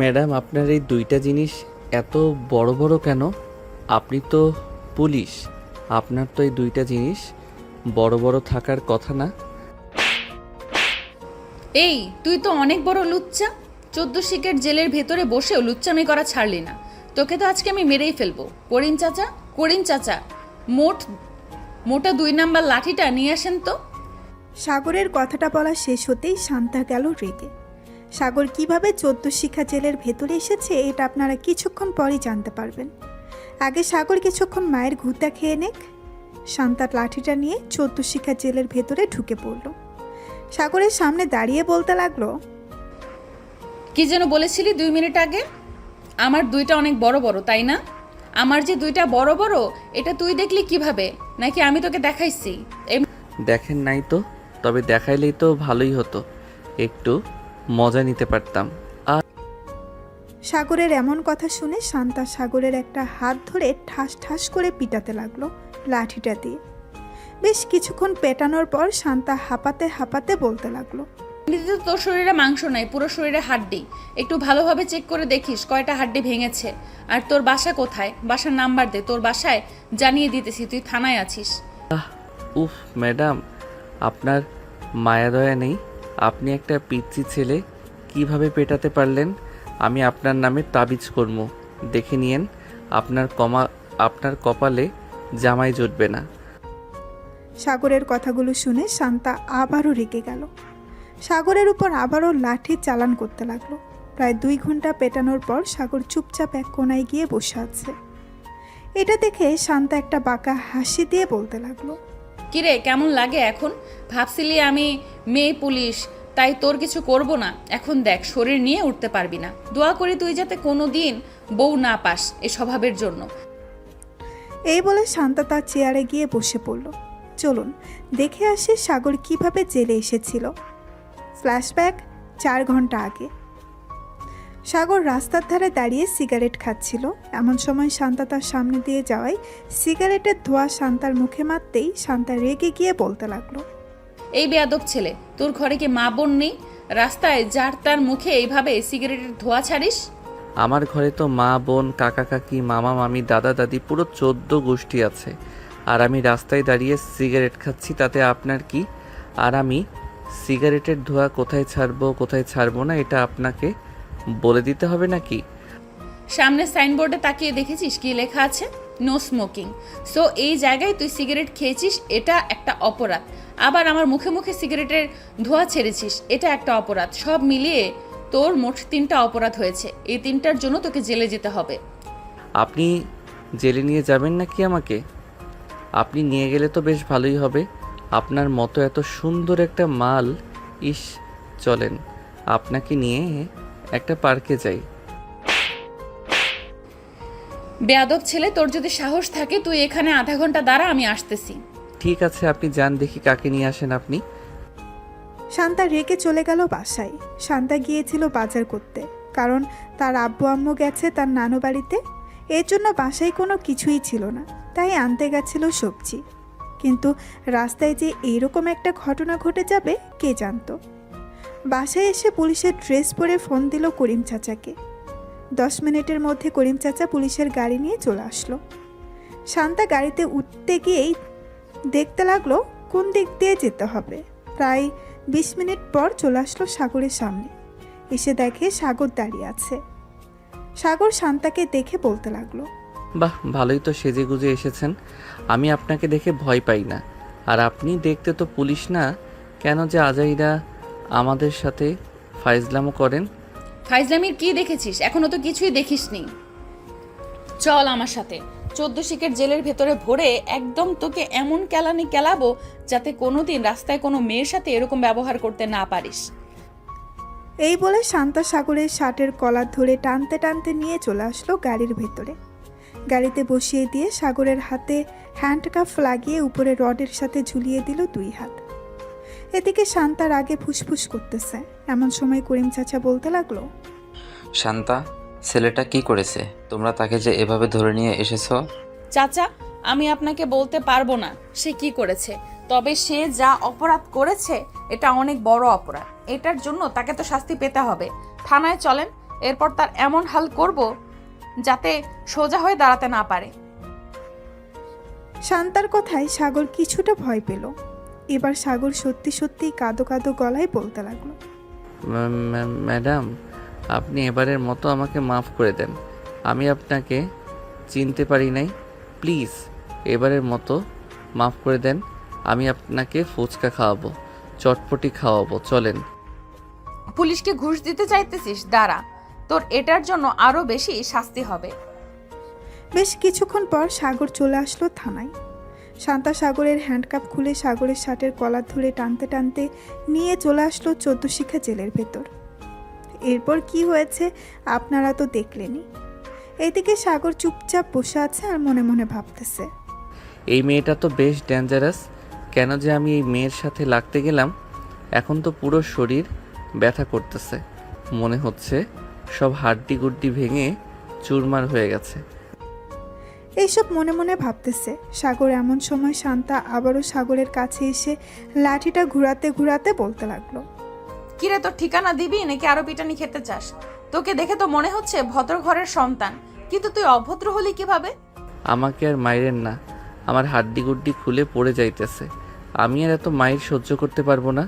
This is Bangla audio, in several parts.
ম্যাডাম, আপনার এই দুইটা জিনিস এত বড় বড় কেন? আপনি তো পুলিশ, আপনার তো এই দুইটা জিনিস বড় বড় থাকার কথা না। এই তুই তো অনেক বড় লুচ্চা। 14 শিকের জেলের ভেতরে বসেও লুচ্চামি করা ছাড়লি না। তোকে তো আজকে আমি মেরেই ফেলবো। করিম চাচা, করিম চাচা, মোটা 2 নাম্বার লাঠিটা নিয়ে আসেন তো। সাগরের কথাটা বলা শেষ হতেই শান্তা গেল রেগে। সাগর কিভাবে 14 শিখা জেলের ভেতরে এসেছে এটা আপনারা কিছুক্ষণ পরই জানতে পারবেন। আগে সাগর কিছুক্ষণ মায়ের ঘুতা খেয়ে নেক। শান্তার লাঠিটা নিয়ে 14 শিখা জেলের ভেতরে ঢুকে পড়ল। সাগরের সামনে দাঁড়িয়ে বলতে লাগলো, কি যেন বলেছিলি 2 মিনিট আগে? আমার দুইটা অনেক বড় বড়, তাই না? আমার যে দুইটা বড় বড় এটা তুই দেখলি কিভাবে? নাকি আমি তোকে দেখাইছি? দেখেন নাই তো, তবে দেখাইলেই তো ভালোই হতো, একটু মজা নিতে পারতাম। সাগরের এমন কথা শুনে শান্তা সাগরের একটা হাত ধরে ঠাস ঠাস করে পিটাতে লাগলো লাঠিটা দিয়ে। বেশ কিছুক্ষণ পেটানোর পর শান্তা হাঁপাতে হাঁপাতে বলতে লাগলো, এমনিতে তো তোর শরীরে মাংস নাই, পুরো শরীরে হাড্ডি। একটু ভালোভাবে চেক করে দেখিস কয়টা হাড্ডি ভেঙেছে। আর তোর বাসা কোথায়? বাসার নাম্বার দে, তোর বাসায় জানিয়ে দিতেছি তুই থানায় আছিস। উফ ম্যাডাম, আপনার মায়া দয়া নেই? আপনি একটা পিচ্চি ছেলে কিভাবে পেটাতে পারলেন? আমি আপনার নামে তাবিজ করবো, দেখে নিয়েন। আপনার কপালে জামাই জুটবে না। সাগরের কথাগুলো শুনে শান্তা আবারও রেগে গেল। সাগরের উপর আবারও লাঠি চালান করতে লাগলো। প্রায় 2 ঘন্টা পেটানোর পর সাগর চুপচাপ এক কোনায় গিয়ে বসে আছে। এটা দেখে শান্তা একটা বাঁকা হাসি দিয়ে বলতে লাগলো, কিরে, কেমন লাগে এখন? ভাবছিলি আমি মেয়ে পুলিশ, তাই তোর কিছু করব না। এখন দেখ, শরীর নিয়ে উঠতে পারবি না। দোয়া করি তুই যাতে কোনো দিন বউ না পাস এ স্বভাবের জন্য। এই বলে শান্তা তার চেয়ারে গিয়ে বসে পড়ল। চলুন দেখে আসি সাগর কিভাবে জেলে এসেছিল। ফ্ল্যাশব্যাক 4 ঘন্টা আগে। সাগর রাস্তার ধারে দাঁড়িয়ে সিগারেট খাচ্ছিল। এমন সময় শান্তা তার সামনে দিয়ে যাওয়ায় সিগারেটের ধোঁয়া শান্তার মুখে মারতেই শান্তা রেগে গিয়ে বলতে লাগলো, এই বেয়াদব ছেলে, তোর ঘরে কি মা বোন নেই? রাস্তায় যার তার মুখে এইভাবে সিগারেটের ধোঁয়া ছাড়িস? আমার ঘরে তো মা বোন কাকা কাকি মামা মামি দাদা দাদি পুরো 14 গোষ্ঠী আছে, আর আমি রাস্তায় দাঁড়িয়ে সিগারেট খাচ্ছি, তাতে আপনার কি? আর আমি সিগারেটের ধোঁয়া কোথায় ছাড়বো না এটা আপনাকে বলে দিতে হবে নাকি? সামনে সাইনবোর্ডে তাকিয়ে দেখেছিস কি লেখা আছে? No smoking. সো এই জায়গায় তুই সিগারেট খেয়েছিস, এটা একটা অপরাধ। আবার আমার মুখে মুখে সিগারেটের ধোঁয়া ছেড়েছিস, এটা একটা অপরাধ। সব মিলিয়ে তোর মোট 3টা অপরাধ হয়েছে। এই 3টার জন্য তোকে জেলে যেতে হবে। আপনি জেলে নিয়ে যাবেন নাকি আমাকে? আপনি নিয়ে গেলে তো বেশ ভালোই হবে। আপনার মতো এত সুন্দর একটা মাল, ইস, চলেন আপনাকে নিয়ে একটা পার্কে যাই। বেয়াদব ছেলে, তোর যদি সাহস থাকে তুই এখানে আধা ঘন্টা দাঁড়া, আমি আসতেছি। ঠিক আছে, আপনি যান, দেখি কাকে নিয়ে আসেন আপনি। শান্তা রেগে চলে গেল বাসায়। শান্তা গিয়েছিল বাজার করতে, কারণ তার আব্বু আম্মু গেছে তার নানু বাড়িতে। এর জন্য বাসায় কোনো কিছুই ছিল না, তাই আনতে গেছিল সবজি। কিন্তু রাস্তায় যে এইরকম একটা ঘটনা ঘটে যাবে কে জানতো। বাসায় এসে পুলিশের ড্রেস পরে ফোন দিল করিম চাচাকে। 10 মিনিটের মধ্যে করিম চাচা পুলিশের গাড়ি নিয়ে চলে আসলো। শান্তা গাড়িতে উঠতে গিয়েই দেখতে লাগলো কোন দিক দিয়ে যেতে হবে। প্রায় 20 মিনিট পর চলে আসলো সাগরের সামনে। এসে দেখে সাগর দাঁড়িয়ে আছে। সাগর শান্তাকে দেখে বলতে লাগলো, বাহ, ভালোই তো সেজে গুজে এসেছেন। আমি আপনাকে দেখে ভয় পাই না। আর আপনি দেখতে তো পুলিশ না, কেন যে আজাইরা আমাদের সাথে ফাইজলামো করেন? ফাইজলামির কি দেখেছিস? এখনো তো কিছুই দেখিসনি। চল আমার সাথে। 14 শিকের জেলের ভেতরে ভরে একদম তোকে এমন কেলানি কেলাবো যাতে কোনোদিন রাস্তায় কোনো মেয়ের সাথে এরকম ব্যবহার করতে না পারিস। এই বলে শান্তা সাগরের শার্টের কলার ধরে টানতে টানতে নিয়ে চলে আসলো গাড়ির ভেতরে। গাড়িতে বসিয়ে দিয়ে সাগরের হাতে হ্যান্ডকাফ লাগিয়ে উপরে রডের সাথে ঝুলিয়ে দিল 2 হাত। এদিকে শান্তার আগে ফুসফুস করতেছে। এমন সময় করিম চাচা বলতে লাগলো, শান্তা, ছেলেটা কি করেছে? তোমরা তাকে যে এভাবে ধরে নিয়ে এসেছো? চাচা, আমি আপনাকে বলতে পারবো না সে কি করেছে, তবে সে যা অপরাধ করেছে এটা অনেক বড় অপরাধ। এটার জন্য তাকে তো শাস্তি পেতে হবে। থানায় চলেন, এরপর তার এমন হাল করব যাতে সোজা হয়ে দাঁড়াতে না পারে। শান্তার কথায় সাগর কিছুটা ভয় পেল। এবার সাগর সত্যি সত্যি কাঁদো কাঁদো গলায় বলতে লাগলো, ম্যাডাম, আপনি এবারের মতো আমাকে মাফ করে দেন। আমি আপনাকে চিনতে পারি নাই। প্লিজ এবারের মতো মাফ করে দেন। আমি আপনাকে ফুচকা খাওয়াবো, চটপটি খাওয়াবো, চলেন। পুলিশকে ঘুষ দিতে চাইতেছিস? দাঁড়া, তোর এটার জন্য আরো বেশি শাস্তি হবে। বেশ কিছুক্ষণ পর সাগর চলে আসলো থানায়। শান্তা সাগরের হ্যান্ডকাপ খুলে সাগরের শার্টের কলার ধরে টানতে টানতে নিয়ে চলে আসলো 14 শিখা জেলের ভেতর। এরপর কি হয়েছে আপনারা তো দেখলেনই। এইদিকে সাগর চুপচাপ বসে আছে আর মনে মনে ভাবতেছে, এই মেয়েটা তো বেশ ডেঞ্জারাস। কেন যে আমি এই মেয়ের সাথে লাগতে গেলাম। এখন তো পুরো শরীর ব্যথা করতেছে। মনে হচ্ছে সব হাড্ডি গুড্ডি ভেঙে চুরমার হয়ে গেছে। এইসব মনে মনে ভাবতেছে। সাগর এমন সময় শান্তা আবারও সাগরের কাছে এসে লাঠিটা ঘুরাতে ঘুরাতে বলতে লাগলো, কিরে, তোর ঠিকানা দিবি নাকি আরো পিটানি খেতে চাস? তোকে দেখে তো মনে হচ্ছে ভদ্র ঘরের সন্তান, কিন্তু তুই অভদ্র হলি কিভাবে? আমাকে আর মাইরেন না, আমার হাড্ডি গুড্ডি খুলে পড়ে যাইতেছে। আমি আর এত মাইর সহ্য করতে পারবো না।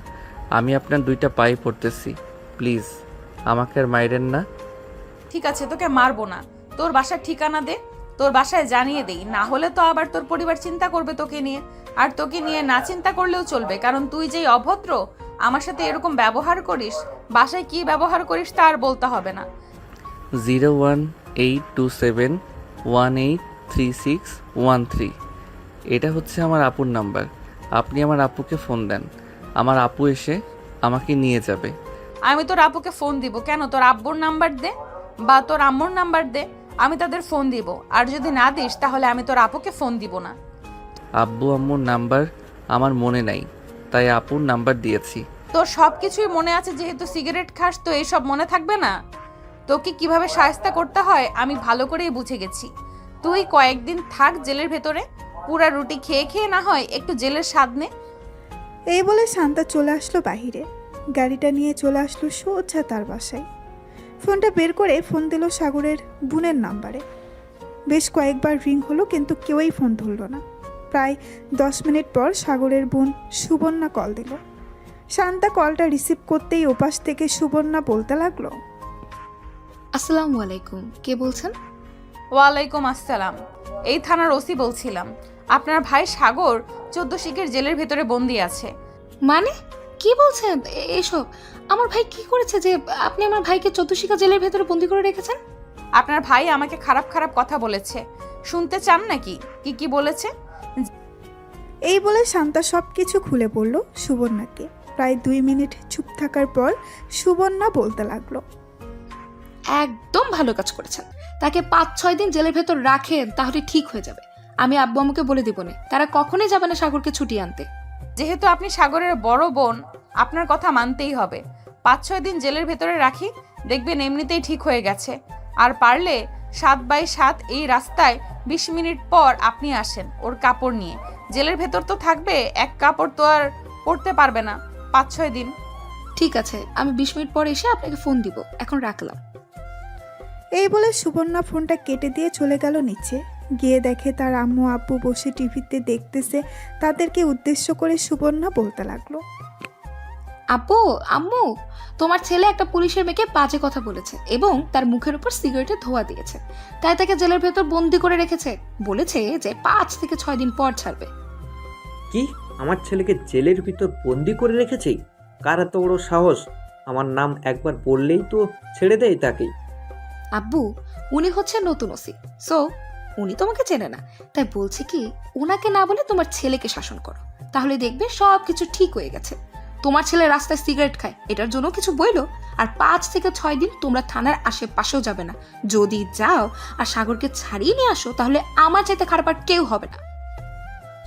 আমি আপনার 2টা পায়ে পড়তেছি, প্লিজ আমাকে আর মাইরেন না। ঠিক আছে, তোকে মারবো না। তোর বাসার ঠিকানা দে, তোর বাসায় জানিয়ে দেই। না হলে তো আবার তোর পরিবার চিন্তা করবে তোকে নিয়ে। আর তোকে নিয়ে না চিন্তা করলেও চলবে, কারণ তুই যেই অভদ্র, আমার সাথে এরকম ব্যবহার করিস। বাসায় কি ব্যবহার করিস তা আর বলতে হবে না। 01827183613। এটা হচ্ছে আমার আপুর নাম্বার। আপনি আমার আপুকে ফোন দেন, আমার আপু এসে আমাকে নিয়ে যাবে। আমি তোর আপুকে ফোন দিব কেন? তোর আব্বুর নাম্বার দে বা তোর আম্মুর নাম্বার দে, আমি তাদের ফোন দিব। আর যদি না দিস তাহলে আমি তোর আপুকে ফোন দিব না। আব্বু আম্মুর নাম্বার আমার মনে নাই, তাই আপুর নাম্বার দিয়েছি। তোর সব কিছুই মনে আছে, যেহেতু সিগারেট খাস তো এইসব মনে থাকবে না? তোকে কিভাবে শায়েস্তা করতে হয় আমি ভালো করেই বুঝে গেছি। তুই কয়েকদিন থাক জেলের ভেতরে, পুরা রুটি খেয়ে খেয়ে না হয় একটু জেলের স্বাদ নে। এই বলে শান্তা চলে আসলো বাহিরে। গাড়িটা নিয়ে চলে আসলো সোজা তার বাসায়। ফোনটা বের করে ফোন দিল সাগরের বোনের নাম্বারে। বেশ কয়েকবার রিং হলো, কিন্তু কেউই ফোন ধরল না। প্রায় 10 মিনিট পর সাগরের বোন সুবর্ণা কল দিল। শান্তা কলটা রিসিভ করতেই ওপাশ থেকে সুবর্ণা বলতে লাগলো, আসসালামু আলাইকুম, কে বলছেন? ওয়ালাইকুম আসসালাম, এই থানার ওসি বলছিলাম। আপনার ভাই সাগর 14 শিখের জেলের ভেতরে বন্দি আছে। মানে কি বলছেন এসব? আমার ভাই কি করেছে যে আপনি আমার ভাইকে 14 শিখা জেলের ভেতরে বন্দি করে রেখেছেন? আপনার ভাই আমাকে খারাপ খারাপ কথা বলেছে, শুনতে চান নাকি কি কি বলেছে? এই বলে শান্তা সব কিছু খুলে বলল সুবর্ণাকে। প্রায় 2 মিনিট চুপ থাকার পর সুবর্ণা বলতে লাগলো, একদম ভালো কাজ করেছেন। তাকে 5-6 দিন জেলের ভেতর রাখেন, তাহলে ঠিক হয়ে যাবে। আমি আব্বু আম্মুকে বলে দিব না, তারা কখনোই যাবে না সাগরকে ছুটিয়ে আনতে। যেহেতু আপনি সাগরের বড় বোন, আপনার কথা মানতেই হবে। 5-6 দিন জেলের ভেতরে রাখি, দেখবেন এমনিতেই ঠিক হয়ে গেছে। আর পারলে 7x7 এই রাস্তায় 20 মিনিট পর আপনি আসেন ওর কাপড় নিয়ে। জেলের ভেতর তো থাকবে, এক কাপড় তো আর পরতে পারবে না 5-6 দিন। ঠিক আছে, আমি 20 মিনিট পর এসে আপনাকে ফোন দিব। এখন রাখলাম। এই বলে সুবর্ণা ফোনটা কেটে দিয়ে চলে গেল নিচে। গিয়ে দেখে তার আম্মু আব্বু বসে টিভিতে দেখতেছে। তাদেরকে উদ্দেশ্য করে সুবর্ণা বলতে লাগলো, আব্বু আম্মু, তোমার ছেলে একটা পুলিশের মেয়েকে বাজে কথা বলেছে এবং তার মুখের উপর সিগারেটের ধোঁয়া দিয়েছে, তাই তাকে জেলের ভেতর বন্দি করে রেখেছে। বলেছে যে 5 থেকে 6 দিন পর ছাড়বে। কি? আমার ছেলেকে জেলের ভিতর বন্দি করে রেখেছে? কার এত বড় সাহস? আমার নাম একবার বললেই তো ছেড়ে দেয় তাকেই। আব্বু, উনি হচ্ছে নতুন ওসি, সো উনি তোমাকে চেনে না। তাই বলছে কি, ওনাকে না বলে তোমার ছেলেকে শাসন করো, তাহলে দেখবে সব কিছু ঠিক হয়ে গেছে। তোমার ছেলে রাস্তায় সিগারেট খায়, এটার জন্য কিছু বইলো। আর 5 থেকে 6 দিন তোমরা থানার আশেপাশেও যাবে না। যদি যাও আর সাগরকে ছাড়িয়ে নিয়ে আসো, তাহলে আমার চাইতে খারাপ আর কেউ হবে না।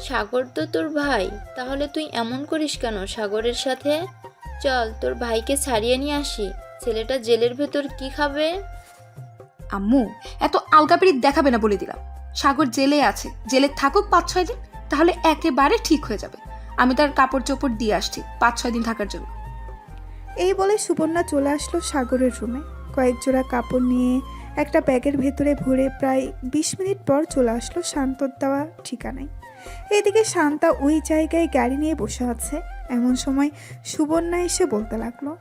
সাগর তো তোর ভাই, তাহলে তুই এমন করিস কেন সাগরের সাথে? চল তোর ভাইকে ছাড়িয়ে নিয়ে আসি। ছেলেটা জেলের ভেতর কি খাবে? আম্মু, এত আলগাপিড়ি দেখাবে না বলে দিলাম। সাগর জেলে আছে, জেলে থাকুক 5-6 দিন, তাহলে একেবারে ঠিক হয়ে যাবে। আমি তার কাপড় চোপড় দিয়ে আসছি 5-6 দিন থাকার জন্য। এই বলে সুবর্ণা চলে আসলো সাগরের রুমে। কয়েক জোড়া কাপড় নিয়ে একটা ব্যাগের ভেতরে ভরে প্রায় 20 মিনিট পর চলে আসলো শান্তর দেওয়া ঠিকানায়। এদিকে শান্তা ওই জায়গায় গাড়ি নিয়ে বসে আছে। এমন সময় সুবর্ণা এসে বলতে লাগলো,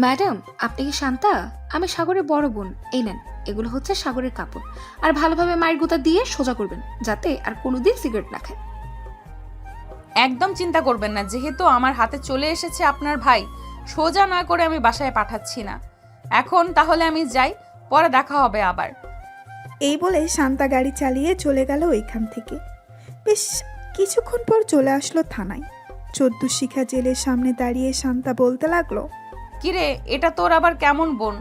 ম্যাডাম, আপনি কি শান্তা? আমি সাগরের বড় বোন। এই নেন, এগুলো হচ্ছে সাগরের কাপড়। আর ভালোভাবে মায়ের গোতা দিয়ে সোজা করবেন, যাতে আর কোনোদিন সিগারেট না খায়। একদম চিন্তা করবেন না, যেহেতু আমার হাতে চলে এসেছে আপনার ভাই, সোজা না করে আমি বাসায় পাঠাচ্ছি না। এখন তাহলে আমি যাই, পরে দেখা হবে আবার। এই বলে শান্তা গাড়ি চালিয়ে চলে গেল ওইখান থেকে। বেশ কিছুক্ষণ পর চলে আসলো থানায়। 14 শিখা জেলের সামনে দাঁড়িয়ে শান্তা বলতে লাগলো, কিরে, এটা তোর আবার কেমন বোন?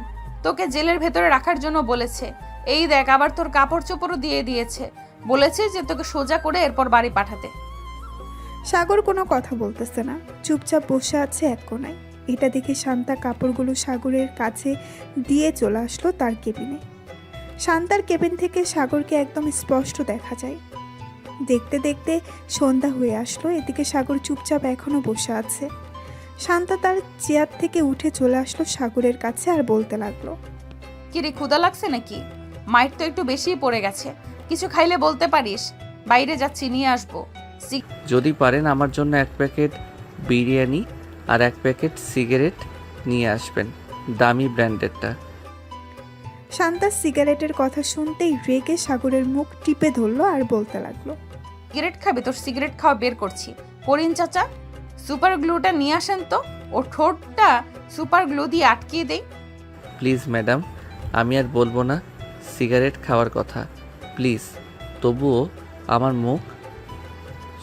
তোকে জেলের ভেতরে রাখার জন্য বলেছে। এই দেখ, আবার তোর কাপড় চোপড়ও দিয়ে দিয়েছে। বলেছে যে তোকে সোজা করে এরপর বাড়ি পাঠাতে। সাগর কোনো কথা বলতেছে না, চুপচাপ বসে আছে এক কোণায়। এটা দেখে শান্তা কাপড়গুলো সাগরের কাছে দিয়ে চলে আসলো তার কেবিনে। শান্তার কেবিন থেকে সাগরকে একদম স্পষ্ট দেখা যায়। দেখতে দেখতে সন্ধ্যা হয়ে আসলো। এদিকে সাগর চুপচাপ এখনো বসে আছে। শান্তা তার চেয়ার থেকে উঠে চলে আসলো সাগরের কাছে আর বলতে লাগলো, কিরে, ক্ষুধা লাগছে নাকি? মাইর তো একটু বেশিই পড়ে গেছে, কিছু খাইলে বলতে পারিস। বাইরে যাচ্ছি, নিয়ে আসবো। যদি পারেন আমার জন্য 1 প্যাকেট বিরিয়ানি আর 1 প্যাকেট সিগারেট নিয়ে আসবেন, দামি ব্র্যান্ডেরটা। শান্তার সিগারেটের কথা শুনতেই রেগে সাগরের মুখ টিপে ধরলো আর বলতে লাগলো, সিগারেট খাবে? তোর সিগারেট খাওয়া বের করছি। করিন চাচা, সুপার গ্লুটা নিয়ে আসেন তো, ও ঠোঁটটা সুপার গ্লু দিয়ে আটকিয়ে দেই। প্লিজ ম্যাডাম, আমি আর বলবো না সিগারেট খাওয়ার কথা, প্লিজ। তবুও আমার মুখ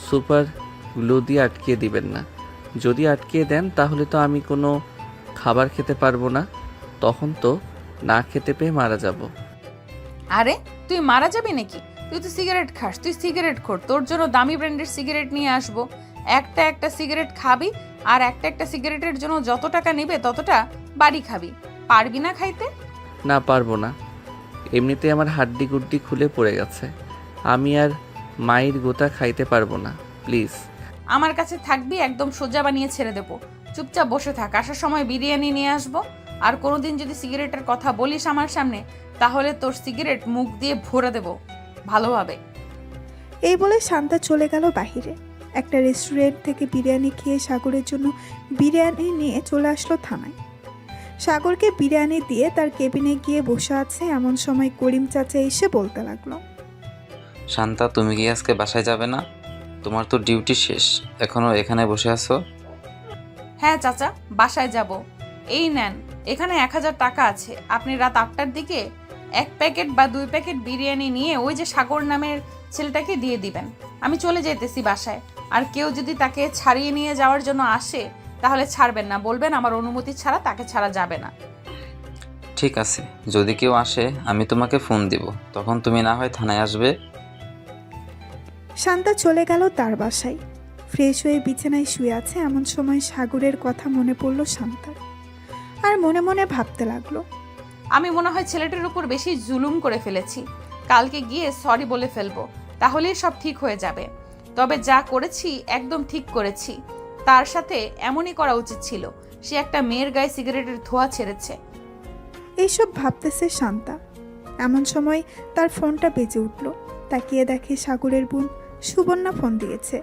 সুপার গ্লু দিয়ে আটকিয়ে দিবেন না। যদি আটকিয়ে দেন তাহলে তো আমি কোনো খাবার খেতে পারবো না, তখন তো না খেতে পেয়ে মারা যাব। আরে তুই মারা যাবি নাকি? তুই তো সিগারেট খাস, তুই সিগারেট খোর। তোর জন্য দামি ব্র্যান্ডের সিগারেট নিয়ে আসবো। একটা সিগারেট খাবি, আর একটা সিগারেটের জন্য যত টাকা নেবে ততটা বাড়ি খাবি। পারবি না খাইতে? না, পারবো না। এমনিতে আমার হাড্ডি গুড্ডি খুলে পড়ে গেছে, আমি আর মায়ের গোতা খাইতে পারবো না, প্লিজ। আমার কাছে থাকবি, একদম সোজা বানিয়ে ছেড়ে দেবো। চুপচাপ বসে থাক, আসার সময় বিরিয়ানি নিয়ে আসবো। আর কোনোদিন যদি সিগারেটের কথা বলিস আমার সামনে, তাহলে তোর সিগারেট মুখ দিয়ে ভরে দেবো ভালোভাবে। এই বলে শান্তা চলে গেল বাহিরে। একটা রেস্টুরেন্ট থেকে বিরিয়ানি খেয়ে সাগরের জন্য বিরিয়ানি নিয়ে চলে আসলো থানায়। সাগরকে বিরিয়ানি দিয়ে তার কেবিনে গিয়ে বসে আছে। এমন সময় করিম চাচা এসে বলতে লাগলো, শান্তা, তুমি কি আজকে বাসায় যাবে না? তোমার তো ডিউটি শেষ, এখনো এখানে বসে আছো? হ্যাঁ চাচা, বাসায় যাব। এই নেন, এখানে 1000 টাকা আছে। আপনি রাত 8টার দিকে 1 প্যাকেট বা 2 প্যাকেট বিরিয়ানি নিয়ে ওই যে সাগর নামের ছেলেটাকে দিয়ে দিবেন। আমি চলে যেতেছি বাসায়। আর কেউ যদি তাকে ছাড়িয়ে নিয়ে যাওয়ার জন্য আসে, তাহলে ছাড়বেন না, বলবেন আমার অনুমতি ছাড়া তাকে ছাড়া যাবে না। ঠিক আছে, যদি কেউ আসে আমি তোমাকে ফোন দিব, তখন তুমি না হয় থানায় আসবে। শান্তা চলে গেল তার বাসায়। ফ্রেশ হয়ে বিছানায় শুয়ে আছে। এমন সময় সাগরের কথা মনে পড়ল শান্তার, আর মনে মনে ভাবতে লাগলো, আমি মনে হয় ছেলেটার উপর বেশি জুলুম করে ফেলেছি। কালকে গিয়ে সরি বলে ফেলবো, তাহলেই সব ঠিক হয়ে যাবে। তবে যা করেছি একদম ঠিক করেছি। তার সাথে এমনই করা উচিত ছিল। সে একটা মেয়ের গায়ে সিগারেটের ধোঁয়া ছেড়েছে। এইসব ভাবতেছে শান্তা। এমন সময় তার ফোনটা বেজে উঠল। তাকিয়ে দেখে সাগরের বোন সুবর্ণা ফোন দিয়েছে।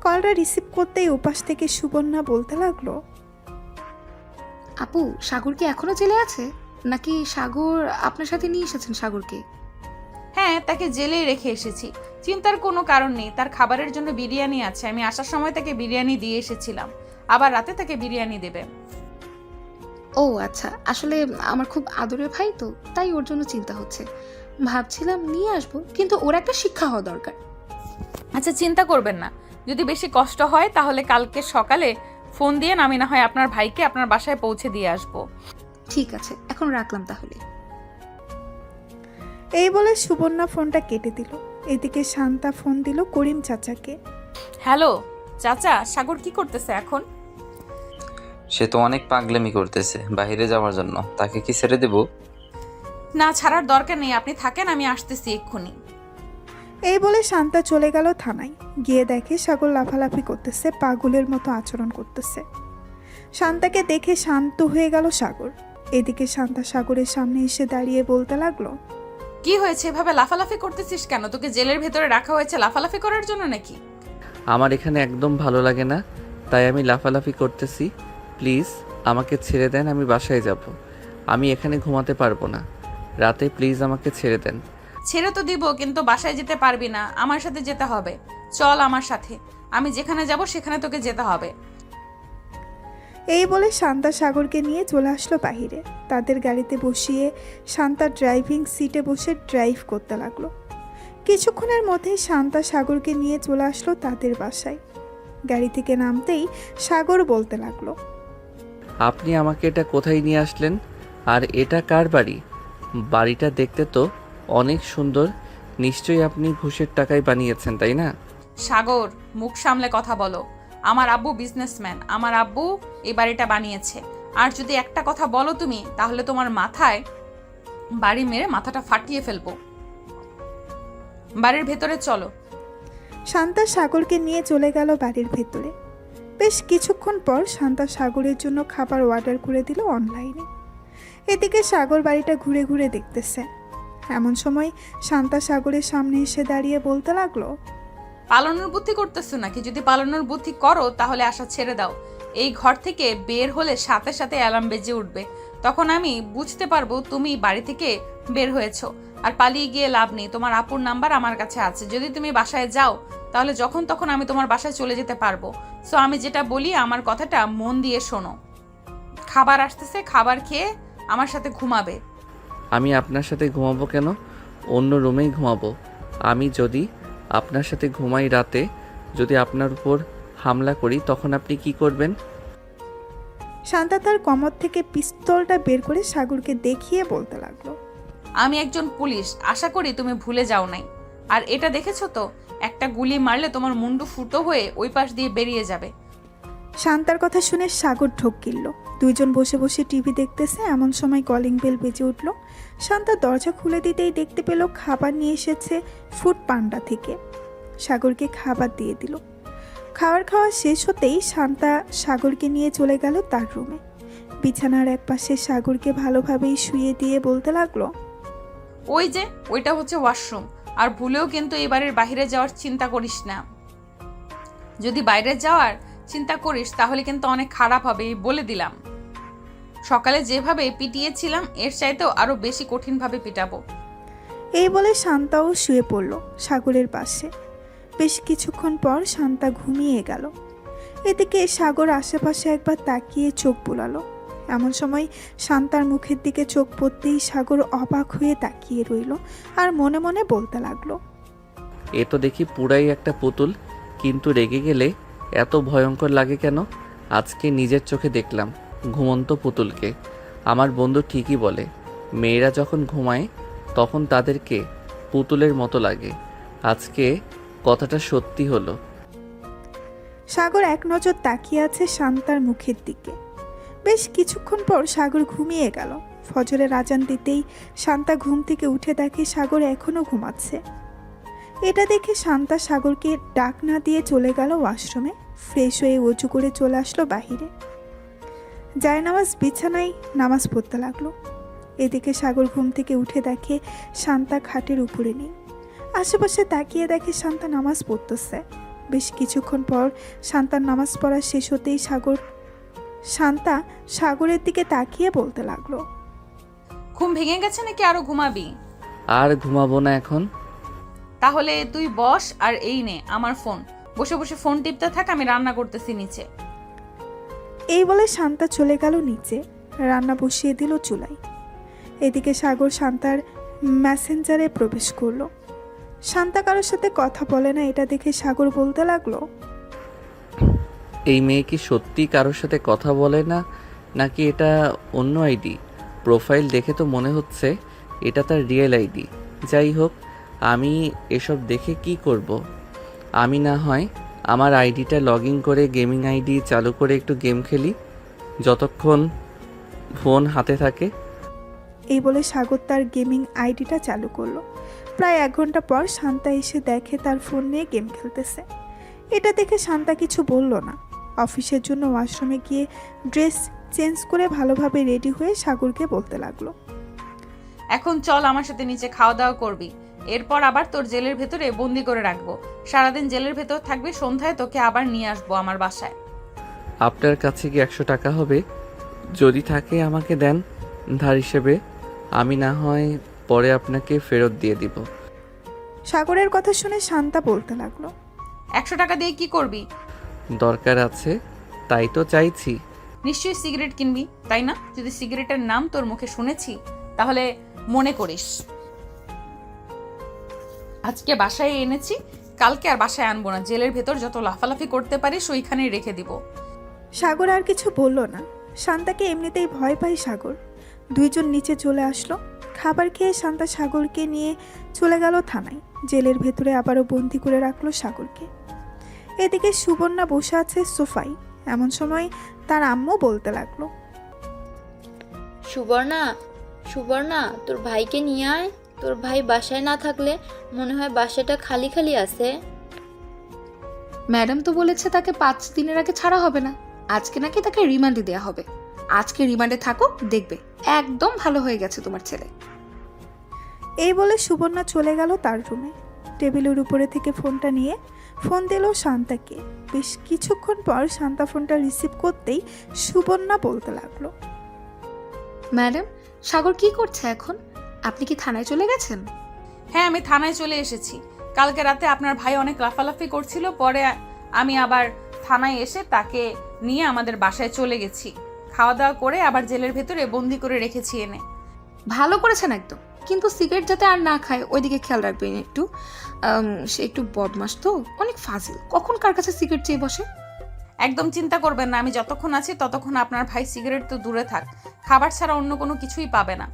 কলটা রিসিভ করতেই ওপাশ থেকে সুবর্ণা বলতে লাগলো, আপু, সাগর কি এখনো জেলে আছে? নাকি সাগর আপনার সাথে নিয়ে এসেছেন সাগরকে? হ্যাঁ, তাকে জেলেই রেখে এসেছি। চিন্তার কোনো কারণ নেই, তার খাবারের জন্য বিরিয়ানি আছে। আমি আসার সময় তাকে বিরিয়ানি দিয়ে এসেছিলাম, আবার রাতে তাকে বিরিয়ানি দেবে। ও আচ্ছা, আসলে আমার খুব আদরের ভাই তো, তাই ওর জন্য চিন্তা হচ্ছে। ভাবছিলাম নিয়ে আসবো, কিন্তু ওর একটা শিক্ষা হওয়া দরকার। আচ্ছা, চিন্তা করবেন না। যদি বেশি কষ্ট হয় তাহলে কালকে সকালে ফোন দিয়ে আমি না হয় আপনার ভাইকে আপনার বাসায় পৌঁছে দিয়ে আসবো। ঠিক আছে, এখন রাখলাম তাহলে। এই বলে সুবর্ণা ফোনটা কেটে দিল। এদিকে শান্তা ফোন দিল করিম চাচাকে। হ্যালো চাচা, সাগর কি করতেছে এখন? সে তো অনেক পাগলামি করতেছে বাইরে যাওয়ার জন্য, তাকে কি ছেড়ে দেব? না, ছাড়ার দরকার নেই, আপনি থাকেন, আমি আসতেছি এক্ষুনি। এই বলে শান্তা চলে গেল থানায়। গিয়ে দেখে সাগর লাফালাফি করতেছে, পাগলের মতো আচরণ করতেছে। শান্তাকে দেখে শান্ত হয়ে গেল সাগর। এদিকে শান্তা সাগরের সামনে এসে দাঁড়িয়ে বলতে লাগলো, কি হয়েছে, এভাবে লাফালাফি করতেছিস কেন? তোকে জেলের ভেতরে রাখা হয়েছে লাফালাফি করার জন্য নাকি? আমার এখানে একদম ভালো লাগে না, তাই আমি লাফালাফি করতেছি। প্লিজ আমাকে ছেড়ে দেন, আমি বাসায় যাব। আমি এখানে ঘুমাতে পারবো না রাতে, প্লিজ আমাকে ছেড়ে দেন। ছেড়ে তো দিব, কিন্তু বাসায় যেতে পারবি না, আমার সাথে যেতে হবে। চল আমার সাথে, আমি যেখানে যাব সেখানে তোকে যেতে হবে। এই বলে শান্তা সাগরকে নিয়ে চলে আসলো বাহিরে। তাদের গাড়িতে বসিয়ে শান্তা ড্রাইভিং সিটে বসে ড্রাইভ করতে লাগলো। কিছুক্ষণের মধ্যেই শান্তা সাগরকে নিয়ে চলে আসলো তাদের বাসায়। গাড়ি থেকে নামতেই সাগর বলতে লাগলো, আপনি আমাকে এটা কোথায় নিয়ে আসলেন? আর এটা কার বাড়ি? বাড়িটা দেখতে তো অনেক সুন্দর, নিশ্চয়ই আপনি ঘুষের টাকায় বানিয়েছেন, তাই না? সাগর, মুখ সামলে কথা বলো। আমার আব্বু বিজনেসম্যান, আমার আব্বু এই বাড়িটা বানিয়েছে। আর যদি একটা কথা বলো তুমি, তাহলে তোমার মাথায় বাড়ি মেরে মাথাটা ফাটিয়ে ফেলবো। বাড়ির ভেতরে চলো। শান্তা সাগরকে নিয়ে চলে গেল বাড়ির ভেতরে। বেশ কিছুক্ষণ পর শান্তা সাগরের জন্য খাবার অর্ডার করে দিল অনলাইনে। এদিকে সাগর বাড়িটা ঘুরে ঘুরে দেখতেছে। এমন সময় শান্তা সাগরের সামনে এসে দাঁড়িয়ে বলতে লাগলো, পালানোর বুদ্ধি করতেছো নাকি? যদি পালানোর বুদ্ধি করো তাহলে আশা ছেড়ে দাও। এই ঘর থেকে বের হলে সাথে সাথে অ্যালার্ম বেজে উঠবে, তখন আমি বুঝতে পারবো তুমি বাড়ি থেকে বের হয়েছো। আর পালিয়ে গিয়ে লাভ নেই, তোমার আপুর নাম্বার আমার কাছে আছে। যদি তুমি বাসায় যাও তাহলে যখন তখন আমি তোমার বাসায় চলে যেতে পারবো। সো আমি যেটা বলি আমার কথাটা মন দিয়ে শোনো। খাবার আসতেছে, খাবার খেয়ে আমার সাথে ঘুমাবে। আমি আপনার সাথে ঘুমাবো কেন? অন্য রুমেই ঘুমাবো। আমি যদি আপনার সাথে ঘুমাই রাতে, যদি আপনার উপর হামলা করি, তখন আপনি কি করবেন? শান্তা তার কমর থেকে পিস্তলটা বের করে সাগরকে দেখিয়ে বলতে লাগলো, আমি একজন পুলিশ, আশা করি তুমি ভুলে যাও নাই। আর এটা দেখেছো তো, একটা গুলি মারলে তোমার মুন্ডু ফুটো হয়ে ওই পাশ দিয়ে বেরিয়ে যাবে। শান্তার কথা শুনে সাগর ঢোক গিলল। দুইজন বসে বসে টিভি দেখতেছে। এমন সময় কলিং বেল বেজে উঠল। শান্তা দরজা খুলে দিতেই দেখতে পেল খাবার নিয়ে এসেছে ফুড পান্ডা থেকে। সাগরকে খাবার দিয়ে দিল। খাওয়া শেষ হতেই শান্তা সাগরকে নিয়ে চলে গেল তার রুমে। বিছানার এক পাশে সাগরকে ভালোভাবেই শুয়ে দিয়ে বলতে লাগলো, ওই যে ওইটা হচ্ছে ওয়াশরুম। আর ভুলেও কিন্তু এবারের বাইরে যাওয়ার চিন্তা করিস না। যদি বাইরে যাওয়ার চিন্তা করিস তাহলে কিন্তু অনেক খারাপ হবে, এই বলে দিলাম। সকালে যেভাবে পিটিয়েছিলাম এর চাইতেও আরো বেশি কঠিনভাবে পিটাবো। এই বলে শান্তাও শুয়ে পড়ল সাগরের পাশে। বেশ কিছুক্ষণ পর শান্তা ঘুমিয়ে গেল। এদিকে সাগর আশেপাশে একবার তাকিয়ে চোখ বুলালো। এমন সময় শান্তার মুখের দিকে চোখ পড়তেই সাগর অবাক হয়ে তাকিয়ে রইল আর মনে মনে বলতে লাগলো, এ তো দেখি পুরাই একটা পুতুল, কিন্তু রেগে গেলে এত ভয়ঙ্কর লাগে কেন? আজকে নিজের চোখে দেখলাম ঘুমন্ত পুতুলকে। আমার বন্ধু ঠিকই বলে, মেয়েরা যখন ঘুমায় তখন তাদেরকে পুতুলের মতো লাগে। আজকে কথাটা সত্যি হলো। সাগর এক নজর তাকিয়ে আছে শান্তার মুখের দিকে। বেশ কিছুক্ষণ পর সাগর ঘুমিয়ে গেল। ফজরের আজান দিতেই শান্তা ঘুম থেকে উঠে দেখে সাগর এখনো ঘুমাচ্ছে। এটা দেখে শান্তা সাগরকে ডাক না দিয়ে চলে গেল ওয়াশরুমে। ফ্রেশ হয়ে অজু করে চলে আসলো বাহিরে। জায়নামাজ বিছানায় নামাজ পড়তে লাগলো। এদিকে সাগর ঘুম থেকে উঠে দেখে শান্তা খাটের উপরে নেই। আশেপাশে তাকিয়ে দেখে শান্তা নামাজ পড়তেছে। বেশ কিছুক্ষণ পর শান্তার নামাজ পড়া শেষ হতেই শান্তা সাগরের দিকে তাকিয়ে বলতে লাগলো, ঘুম ভেঙে গেছে নাকি আরো ঘুমাবি? আর ঘুমাবো না এখন। তাহলে তুই বস আর এই নে আমার ফোন, বসে বসে ফোন টিপতে থাক, আমি রান্না করতেছি নিচে। এই বলে শান্তা চলে গেল নিচে, রান্না বসিয়ে দিল চুলায়। এদিকে সাগর শান্তার মেসেঞ্জারে প্রবেশ করলো। শান্তা কারোর সাথে কথা বলে না, এটা দেখে সাগর বলতে লাগলো, এই মেয়ে কি সত্যি কারোর সাথে কথা বলে না, নাকি এটা অন্য আইডি? প্রোফাইল দেখে তো মনে হচ্ছে এটা তার রিয়েল আইডি। যাই হোক, আমি এসব দেখে কি করব? আমি না হয় আমার আইডিটা লগ ইন করে গেমিং আইডি চালু করে একটু গেম খেলি যতক্ষণ ফোন হাতে থাকে। এই বলে সাগর তার গেমিং আইডিটা চালু করলো। প্রায় 1 ঘন্টা পর শান্তা এসে দেখে তার ফোন নিয়ে গেম খেলতেছে। এটা দেখে শান্তা কিছু বলল না। অফিসের জন্য ওয়াশরুমে গিয়ে ড্রেস চেঞ্জ করে ভালোভাবে রেডি হয়ে সাগরকে বলতে লাগলো। এখন চল আমার সাথে নিচে খাওয়া দাওয়া করবি, এরপর আবার তোর জেলের ভেতরে বন্দি করে রাখবো। সারাদিন জেলের ভেতর থাকবি, সন্ধ্যায় তোকে আবার নিয়ে আসবো আমার বাসায়। আপনার কাছে কি 100 টাকা হবে? যদি থাকে আমাকে দেন ধার হিসেবে, আমি না হয় পরে আপনাকে ফেরত দিয়ে দিব। সাগরের কথা শুনে শান্তা বলতে লাগলো। 100 টাকা দিয়ে কি করবি? দরকার আছে, তাই তো চাইছি। নিশ্চয়ই সিগারেট কিনবি, তাই না? যদি সিগারেটের নাম তোর মুখে শুনেছি তাহলে মনে করিস আজকে বাসায় এনেছি, কালকে আর বাসায় আনবো না। জেলের ভেতর যত লাফালাফি করতে পারিস ওইখানেই রেখে দিব। সাগর আর কিছু বলল না। শান্তাকে এমনিতেই ভয় পায় সাগর। দুইজন নিচে চলে আসলো। খাবার খেয়ে শান্তা সাগরকে নিয়ে চলে গেল থানায়। জেলের ভেতরে আবারও বন্দি করে রাখলো সাগরকে। এদিকে সুবর্ণা বসে আছে সোফায়। এমন সময় তার আম্মু বলতে লাগলো। সুবর্ণা, সুবর্ণা, তোর ভাইকে নিয়ে আয়। তোর ভাই বাসায় না থাকলে মনে হয় বাসাটা খালি খালি আছে। ম্যাডাম তো বলেছে তাকে 5 দিনের আগে ছাড়া হবে না। আজকে নাকি তাকে রিমান্ডে দেওয়া হবে। আজকে রিমান্ডে থাকো, দেখবে একদম ভালো হয়ে গেছে তোমার ছেলে। এই বলে সুবর্ণা চলে গেল তার রুমে। টেবিলের উপরে থেকে ফোনটা নিয়ে ফোন দিল শান্তাকে। বেশ কিছুক্ষণ পর শান্তা ফোনটা রিসিভ করতেই সুবর্ণা বলতে লাগলো। ম্যাডাম, সাগর কি করছে এখন? আপনি কি থানায় চলে গেছেন? হ্যাঁ, আমি থানায় চলে এসেছি। কালকে রাতে আপনার ভাই অনেক লাফালাফি করছিল, পরে আমি আবার থানায় এসে তাকে নিয়ে আমাদের বাসায় চলে গেছি। খাওয়া দাওয়া করে আবার জেলের ভেতরে বন্দি করে রেখেছি এনে। ভালো করেছেন একদম, কিন্তু সিগারেট যাতে আর না খায় ওইদিকে খেয়াল রাখবেন একটু। সে একটু বদমাস তো, অনেক ফাজিল, কখন কার কাছে সিগারেট চেয়ে বসে। একদম চিন্তা করবেন না, আমি যতক্ষণ আছি ততক্ষণ আপনার ভাই সিগারেট তো দূরে থাক, খাবার ছাড়া অন্য কোনো কিছুই পাবে না।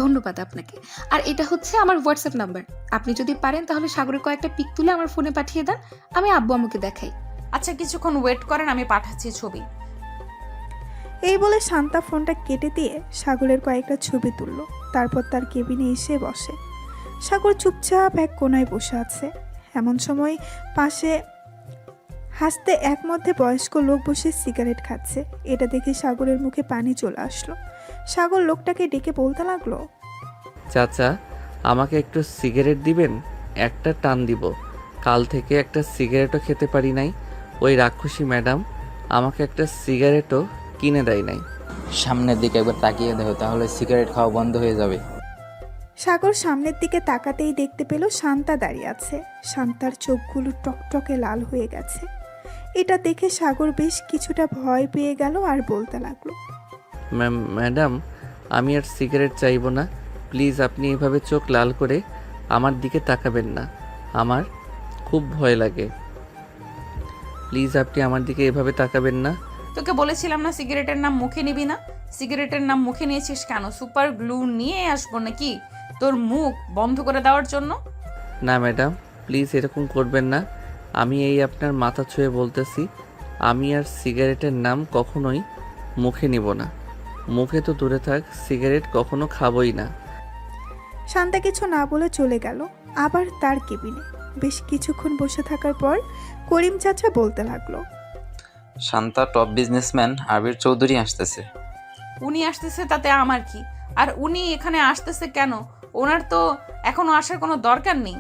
ধন্যবাদ আপনাকে। আর এটা হচ্ছে আমার হোয়াটসঅ্যাপ নাম্বার। আপনি যদি পারেন তাহলে সাগরের কয়েকটা পিক তুলে আমার ফোনে পাঠিয়ে দেন, আমি আব্বু আম্মুকে দেখাই। আচ্ছা, কিছুক্ষণ ওয়েট করেন, আমি পাঠাচ্ছি ছবি। এই বলে শান্তা ফোনটা কেটে দিয়ে সাগরের কয়েকটা ছবি তুলল। তারপর তার কেবিনে এসে বসে। সাগর চুপচাপ এক কোনায় বসে আছে। এমন সময় পাশে হাসতে এক মধ্যে বয়স্ক লোক বসে সিগারেট খাচ্ছে। এটা দেখে সাগরের মুখে পানি চলে আসলো। সাগর লোকটাকে ডেকে বলতে লাগলো। চাচা, আমাকে একটু সিগারেট দিবেন? একটা টান দিব। কাল থেকে একটা সিগারেটও খেতে পারি নাই। ওই রাক্ষসী ম্যাডাম আমাকে একটা সিগারেটও কিনে দেয় নাই। সামনের দিকে একবার তাকিয়ে দেখো, তাহলে সিগারেট খাওয়া বন্ধ হয়ে যাবে। সাগর সামনের দিকে তাকাতেই দেখতে পেল শান্তা দাঁড়িয়ে আছে। শান্তার চোখগুলো টকটকে লাল হয়ে গেছে। এটা দেখে সাগর বেশ কিছুটা ভয় পেয়ে গেল আর বলতে লাগলো। ম্যাডাম, আমি আর সিগারেট চাইবো না। প্লিজ আপনি এভাবে চোখ লাল করে আমার দিকে তাকাবেন না, আমার খুব ভয় লাগে। প্লিজ আপনি আমার দিকে এভাবে তাকাবেন না। তোকে বলেছিলাম না সিগারেটের নাম মুখে নিবি না? সিগারেটের নাম মুখে নিয়েছিস কেন? সুপার গ্লু নিয়ে আসবো নাকি তোর মুখ বন্ধ করে দেওয়ার জন্য? না ম্যাডাম, প্লিজ এরকম করবেন না। আমি এই আপনার মাথা ছুঁয়ে বলতেছি, আমি আর সিগারেটের নাম কখনোই মুখে নিব না। মুখে তো দূরে থাক, সিগারেট কখনো খাবই না। শান্তা কিছু না বলে চলে গেল আবার তার কেবিনে। বেশ কিছুক্ষণ বসে থাকার পর করিম চাচা বলতে লাগলো। শান্তা, টপ বিজনেসম্যান আবির চৌধুরী আসতেছে। উনি আসতেছে তাতে আমার কি? আর উনি এখানে আসতেছে কেন? ওনার তো এখনো আসার কোনো দরকার নেই।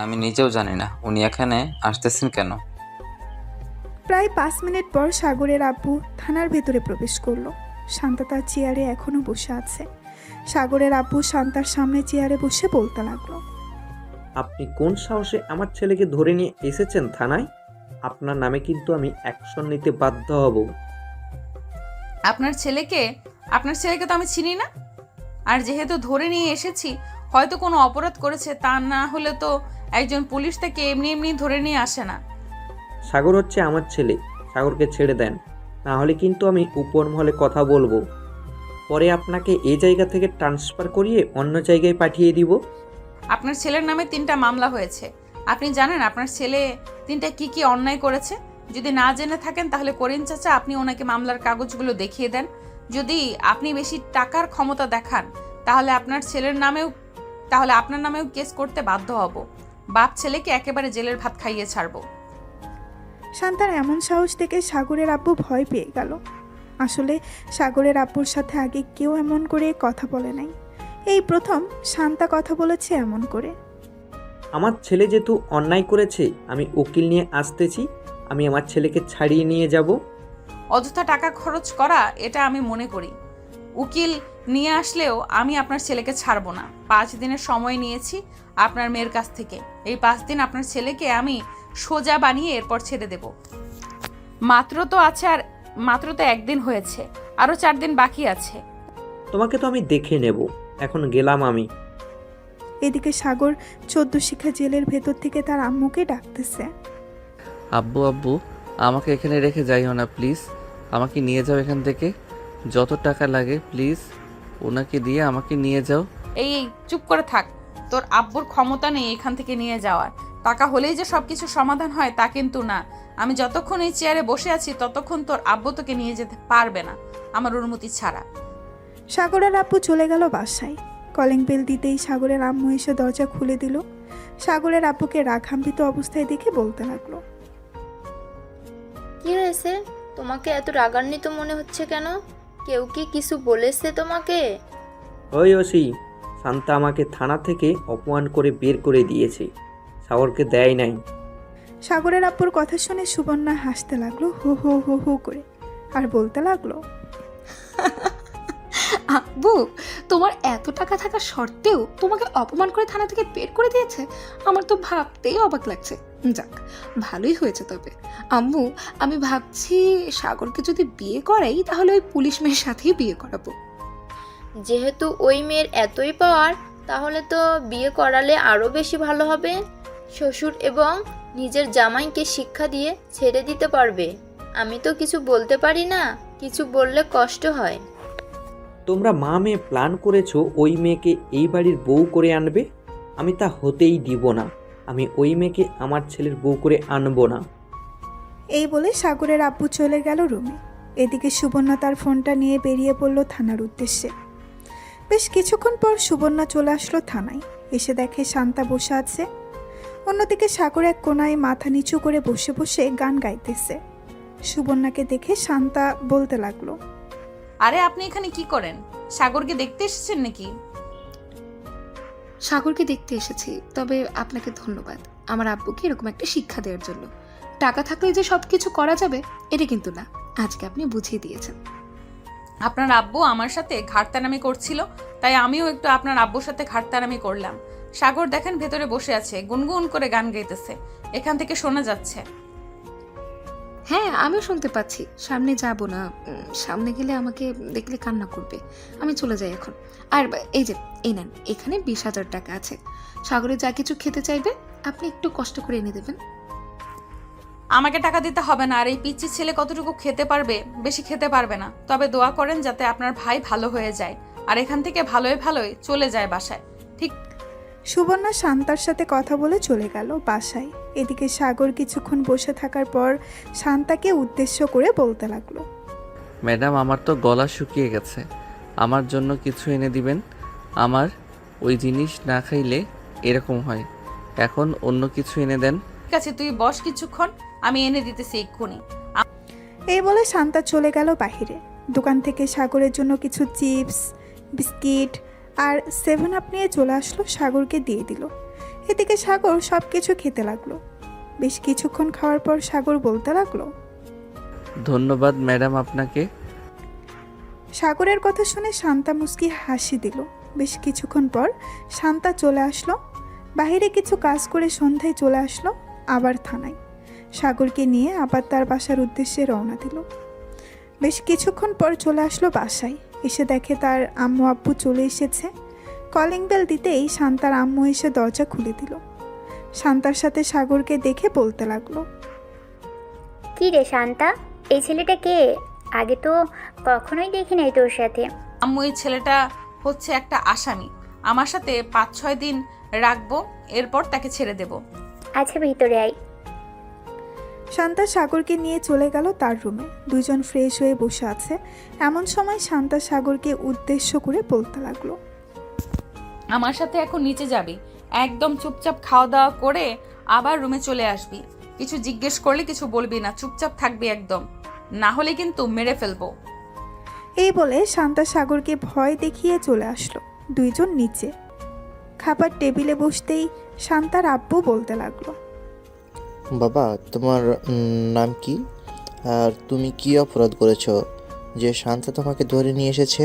আমি নিজেও জানি না উনি এখানে আসতেছেন কেন। প্রায় 5 মিনিট পর সাগরের আব্বু থানার ভেতরে প্রবেশ করলো। শান্তা তার চেয়ারে এখনো বসে আছে। সাগরের আব্বু শান্তার সামনে চেয়ারে বসে বলতে লাগলো। আপনি কোন সাহসে আমার ছেলেকে ধরে নিয়ে এসেছেন থানায়? আপনার নামে কিন্তু আমি অ্যাকশন নিতে বাধ্য হব। আপনার ছেলেকে তো আমি চিনি না। আর যেহেতু ধরে নিয়ে এসেছি, হয়তো কোনো অপরাধ করেছে, তা না হলে তো একজন পুলিশ তাকে এমনি এমনি ধরে নিয়ে আসে না। সাগর হচ্ছে আমার ছেলে, সাগরকে ছেড়ে দেন, না হলে কিন্তু আমি উপর মহলে কথা বলবো। পরে আপনাকে এই জায়গা থেকে ট্রান্সফার করিয়ে অন্য জায়গায় পাঠিয়ে দিব। আপনার ছেলের নামে 3টা মামলা হয়েছে। আপনি জানেন আপনার ছেলে 3টা কি কি অন্যায় করেছে? যদি না জেনে থাকেন তাহলে করিম চাচা আপনি ওনাকে মামলার কাগজগুলো দেখিয়ে দেন। যদি আপনি বেশি টাকার ক্ষমতা দেখান তাহলে আপনার নামেও কেস করতে বাধ্য হব। বাপ ছেলেকে একেবারে জেলের ভাত খাইয়ে ছাড়বো। শান্তার এমন সাহস দেখে সাগরের আব্বু ভয় পেয়ে গেল। আসলে সাগরের আব্বুর সাথে আগে কেউ এমন করে কথা বলে নাই। এই প্রথম শান্তা কথা বলেছে এমন করে। আমার ছেলে যেহেতু অন্যায় করেছে, আমি উকিল নিয়ে আসতেছি। আমি আমার ছেলেকে ছাড়িয়ে নিয়ে যাব। অযথা টাকা খরচ করা এটা আমি মনে করি। উকিল নিয়ে আসলেও আমি আপনার ছেলেকে ছাড়বো না। 5 দিনের সময় নিয়েছি আপনার মেয়ের কাছ থেকে। এই 5 দিন আপনার ছেলেকে আমি সোজা বানিয়ে এরপর ছেড়ে দেব। মাত্র তো 1 দিন হয়েছে, আরও 4 দিন বাকি আছে। তোমাকে তো আমি দেখে নেব। এখন গেলাম আমি। এদিকে সাগর 14 শিখা জেলের ভেতর থেকে তার আম্মুকে ডাকতেছে। আব্বু আব্বু, আমাকে এখানে রেখে যাইও না প্লিজ। আমাকে নিয়ে যাও এখান থেকে, যত টাকা লাগে প্লিজ ওনাকে দিয়ে আমাকে নিয়ে যাও। এই চুপ করে থাক। তোর আব্বুর ক্ষমতা নেই এখান থেকে নিয়ে যাওয়ার। টাকা হলেই যে সবকিছু সমাধান হয় তা কিন্তু না। আমি যতক্ষণ এই চেয়ারে বসে আছি ততক্ষণ তোর আব্বু তোকে নিয়ে যেতে পারবে না আমার অনুমতি ছাড়া। সাগরের আব্বু চলে গেল বাসায়। কলিং বেল দিতেই সাগরের আম্মু এসে দরজা খুলে দিল। সাগরের আব্বুকে রাগান্বিত অবস্থায় দেখে বলতে লাগলো, কি হয়েছে? তোমাকে এত রাগান্বিত মনে হচ্ছে কেন? কেউ কি কিছু বলেছে তোমাকে? ওই ওসি, শান্তা আমাকে থানা থেকে অপমান করে বের করে দিয়েছে, সাগরকে দেয় নাই। সাগরের আব্বুর কথা শুনে সুবর্ণা হাসতে লাগলো হো হো হো হো করে, আর বলতে লাগলো, আব্বু, তোমার এত টাকা থাকা সত্ত্বেও তোমাকে অপমান করে থানা থেকে বের করে দিয়েছে? আমার তো ভাবতেই অবাক লাগছে। যাক, ভালোই হয়েছে। তবে আম্মু, আমি ভাবছি সাগরকে যদি বিয়ে করাই তাহলে ওই পুলিশ মেয়ের সাথেই বিয়ে করাবো। যেহেতু ওই মেয়ের এতই পাওয়ার, তাহলে তো বিয়ে করালে আরও বেশি ভালো হবে। শ্বশুর এবং নিজের জামাইকে শিক্ষা দিয়ে ছেড়ে দিতে পারবে। আমি তো কিছু বলতে পারি না, কিছু বললে কষ্ট হয়। তোমরা মা মেয়ে প্ল্যান করেছো ওই মেয়েকে এই বাড়ির বউ করে আনবে। আমি তা হতেই দিব না। আমি ওই মেয়েকে আমার ছেলের বউ করে আনবো না। এই বলে সাগরের আব্বু চলে গেল রুমে। এদিকে সুবর্ণা তার ফোনটা নিয়ে বেরিয়ে পড়ল থানার উদ্দেশ্যে। বেশ কিছুক্ষণ পর সুবর্ণা চলে আসলো থানায়। এসে দেখে শান্তা বসে আছে। অন্যদিকে সাগর এক কোনায় মাথা নিচু করে বসে বসে গান গাইতেছে। সুবর্ণাকে দেখে শান্তা বলতে লাগলো, আরে আপনি এখানে কি করেন? সাগরকে দেখতে এসেছেন নাকি? সাগরকে দেখতে এসেছি, তবে আপনাকে ধন্যবাদ আমার আব্বুকে এরকম একটা শিক্ষা দেওয়ার জন্য। টাকা থাকলে যে সব কিছু করা যাবে এটা কিন্তু না, আজকে আপনি বুঝিয়ে দিয়েছেন। আপনার আব্বু আমার সাথে ঘাটতারামি করছিল, তাই আমিও একটু আপনার আব্বুর সাথে ঘাটতারামি করলাম। সাগর দেখেন ভেতরে বসে আছে, গুনগুন করে গান গাইতেছে, এখান থেকে শোনা যাচ্ছে। হ্যাঁ, আমিও শুনতে পাচ্ছি। সামনে যাব না, সামনে গেলে আমাকে দেখলে কান্না করবে। আমি চলে যাই এখন। আর এই যে এই নেন, এখানে 20,000 টাকা আছে। সাগরে যা কিছু খেতে চাইবে আপনি একটু কষ্ট করে এনে দেবেন। আমাকে টাকা দিতে হবে না। আর এই পিচ্চি ছেলে কতটুকু খেতে পারবে? বেশি খেতে পারবে না। তবে দোয়া করেন যাতে আপনার ভাই ভালো হয়ে যায় আর এখান থেকে ভালোই ভালোই চলে যায় বাসায়। ঠিক। সুবর্ণা শান্তার সাথে কথা বলে চলে গেল বাসায়। এদিকে সাগর কিছুক্ষণ বসে থাকার পর শান্তাকে উদ্দেশ্য করে বলতে লাগলো, ম্যাডাম, আমার তো গলা শুকিয়ে গেছে, আমার জন্য কিছু এনে দিবেন। আমার ওই জিনিস না খাইলে এরকম হয়। এখন অন্য কিছু এনে দেন। ঠিক আছে, তুই বস কিছুক্ষণ, আমি এনে দিতেছি এক্ষুনি। এই বলে শান্তা চলে গেল বাহিরে। দোকান থেকে সাগরের জন্য কিছু চিপস, বিস্কিট আর 7 আপ নিয়ে চলে আসলো, সাগরকে দিয়ে দিল। এদিকে সাগর সব কিছু খেতে লাগলো। বেশ কিছুক্ষণ খাওয়ার পর সাগর বলতে লাগলো, ধন্যবাদ ম্যাডাম আপনাকে। সাগরের কথা শুনে শান্তা মুস্কি হাসি দিল। বেশ কিছুক্ষণ পর শান্তা চলে আসলো বাইরে, কিছু কাজ করে সন্ধ্যায় চলে আসলো আবার থানায়। সাগরকে নিয়ে আবার তার বাসার উদ্দেশ্যে রওনা দিল। বেশ কিছুক্ষণ পর চলে আসলো বাসায়। এসে দেখে তার আম্মু আব্বু চলে এসেছে। কলিং বেল দিতেই শান্তার আম্মু এসে দরজা খুলে দিল। শান্তার সাথে সাগরকে দেখে বলতে লাগলো, কি রে শান্তা, এই ছেলেটা কে? আগে তো কখনোই দেখি নাই তোর সাথে। আম্মু, এই ছেলেটা হচ্ছে একটা আসামি। আমার সাথে 5-6 দিন রাখবো, এরপর তাকে ছেড়ে দেব। আচ্ছা, ভিতরে আয়। শান্তা সাগরকে নিয়ে চলে গেল তার রুমে। দুজন ফ্রেশ হয়ে বসে আছে। এমন সময় শান্তা সাগরকে উদ্দেশ্য করে বলতে লাগলো, আমার সাথে এখন নিচে যাবি, একদম চুপচাপ খাওয়া দাওয়া করে আবার রুমে চলে আসবি। কিছু জিজ্ঞেস করলে কিছু বলবি না, চুপচাপ থাকবি একদম, না হলে কিন্তু মেরে ফেলবো। এই বলে শান্তা সাগরকে ভয় দেখিয়ে চলে আসলো। দুইজন নিচে খাবার টেবিলে বসতেই শান্তার আব্বু বলতে লাগলো, বাবা তোমার নাম কি? আর তুমি কি অপরাধ করেছো যে শান্তা তোমাকে ধরে নিয়ে এসেছে?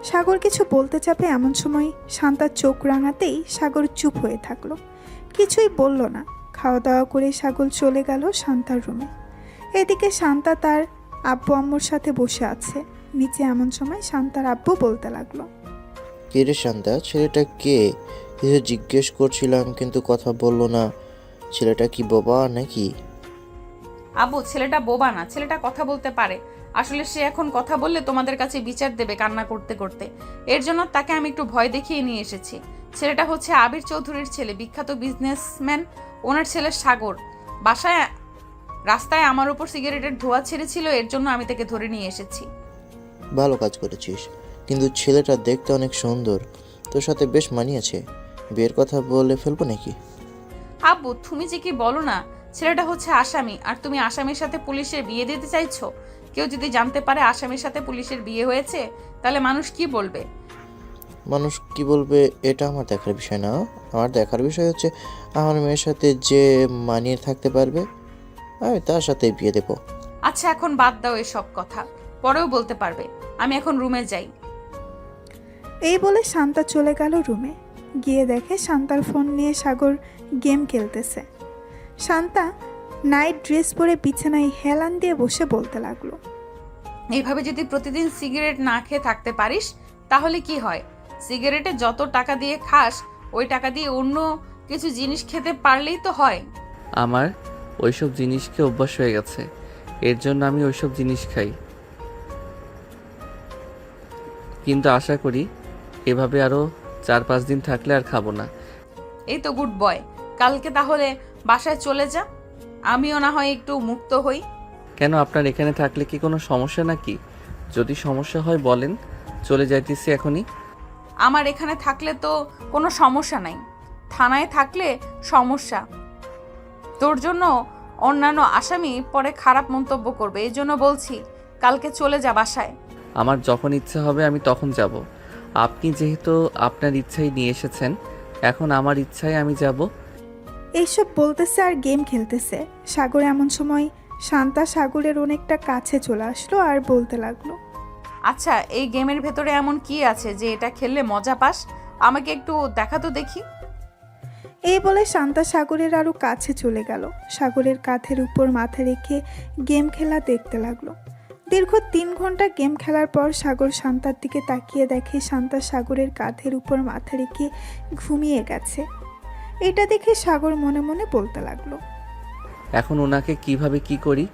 সাগর কিছু বলতে চাপে এমন সময় শান্তার চোখ রাঙাতেই সাগর চুপ হয়ে থাকলো, কিছুই বলল না। খাওয়া দাওয়া করে সাগর চলে গেল শান্তার রুমে। এদিকে শান্তা তার আব্বু আম্মুর সাথে বসে আছে নিচে। এমন সময় শান্তার আব্বু বলতে লাগলো, কে রে শান্তা, ছেলেটা কে? কিছু জিজ্ঞেস করছিলাম কিন্তু কথা বললো না। ছেলেটা কি বোবা নাকি? আব্বু, ছেলেটা বোবা না, ছেলেটা কথা বলতে পারে। আসলে সে এখন কথা বললে তোমাদের কাছে বিচার দেবে কান্না করতে করতে। এর জন্য তাকে আমি একটু ভয় দেখিয়ে নিয়ে এসেছি। ছেলেটা হচ্ছে আবির চৌধুরীর ছেলে, বিখ্যাত বিজনেসম্যান। ওনার ছেলে সাগর রাস্তায় আমার উপর সিগারেটের ধোঁয়া ছেড়েছিল, এর জন্য আমি তাকে ধরে নিয়ে এসেছি। ভালো কাজ করেছিস, কিন্তু ছেলেটা দেখতে অনেক সুন্দর, তোর সাথে বেশ মানিয়েছে। বিয়ের কথা বলে ফেলবো নাকি? আব্বু, তুমি যে কি বলো না, ছেলেটা হচ্ছে আসামি, আর তুমি আসামির সাথে পুলিশের বিয়ে দিতে চাইছো? কেউ যদি জানতে পারে আসামির সাথে পুলিশের বিয়ে হয়েছে, তাহলে মানুষ কি বলবে? মানুষ কি বলবে এটা আমার দেখার বিষয় না। আমার দেখার বিষয় হচ্ছে আমার মেয়ের সাথে যে মানিয়ে থাকতে পারবে আমি তার সাথে বিয়ে দেবো। আচ্ছা, এখন বাদ দাও এসব কথা, পরেও বলতে পারবে। আমি এখন রুমে যাই। এই বলে শান্তা চলে গেল রুমে। গিয়ে দেখে শান্তার ফোন নিয়ে সাগর গেম খেলতেছে। শান্তা নাইট ড্রেস পরে বিছানায় হেলান দিয়ে বসে বলতে লাগলো, এইভাবে যদি প্রতিদিন সিগারেট না খেয়ে থাকতে পারিস তাহলে কি হয়? সিগারেটে যত টাকা দিয়ে খাস, ওই টাকা দিয়ে অন্য কিছু জিনিস খেতে পারলেই তো হয়। আমার ওইসব জিনিসকে অভ্যাস হয়ে গেছে, এর জন্য আমি ওইসব জিনিস খাই। কিন্তু আশা করি এভাবে আরও 4-5 দিন থাকলে আর খাবো না। এই তো গুড বয়, কালকে তাহলে বাসায় চলে যা, আমিও না হয় একটু মুক্ত হই। কেন, আপনার এখানে থাকলে কি কোনো সমস্যা নাকি? যদি সমস্যা হয় বলেন, চলে যাইতেছি এখনই। আমার এখানে থাকলে তো কোনো সমস্যা নাই, থানায় থাকলে সমস্যা। তোর জন্য অন্যান্য আসামি পরে খারাপ মন্তব্য করবে, এই জন্য বলছি কালকে চলে যা বাসায়। আমার যখন ইচ্ছা হবে আমি তখন যাব। আপনি যেহেতু আপনার ইচ্ছাই নিয়ে এসেছেন, এখন আমার ইচ্ছায় আমি যাব। এইসব বলতেছে আর গেম খেলতেছে। সাগর এমন সময় শান্তা সাগরের অনেকটা কাছে চলে আসলো আর বলতে লাগলো, আচ্ছা, এই গেমের ভেতরে এমন কি আছে যে এটা খেললে মজা পাস? আমাকে একটু দেখা তো দেখি। এই বলে শান্তা সাগরের আরও কাছে চলে গেল। সাগরের কাঁধের উপর মাথা রেখে গেম খেলা দেখতে লাগলো। দীর্ঘ 3 ঘন্টা গেম খেলার পর সাগর শান্তার দিকে তাকিয়ে দেখে শান্তা সাগরের কাঁধের উপর মাথা রেখে ঘুমিয়ে গেছে। এটা দেখে সাগর মনে মনে বলতে লাগলো, এখন ওনাকে কিভাবে কি করি?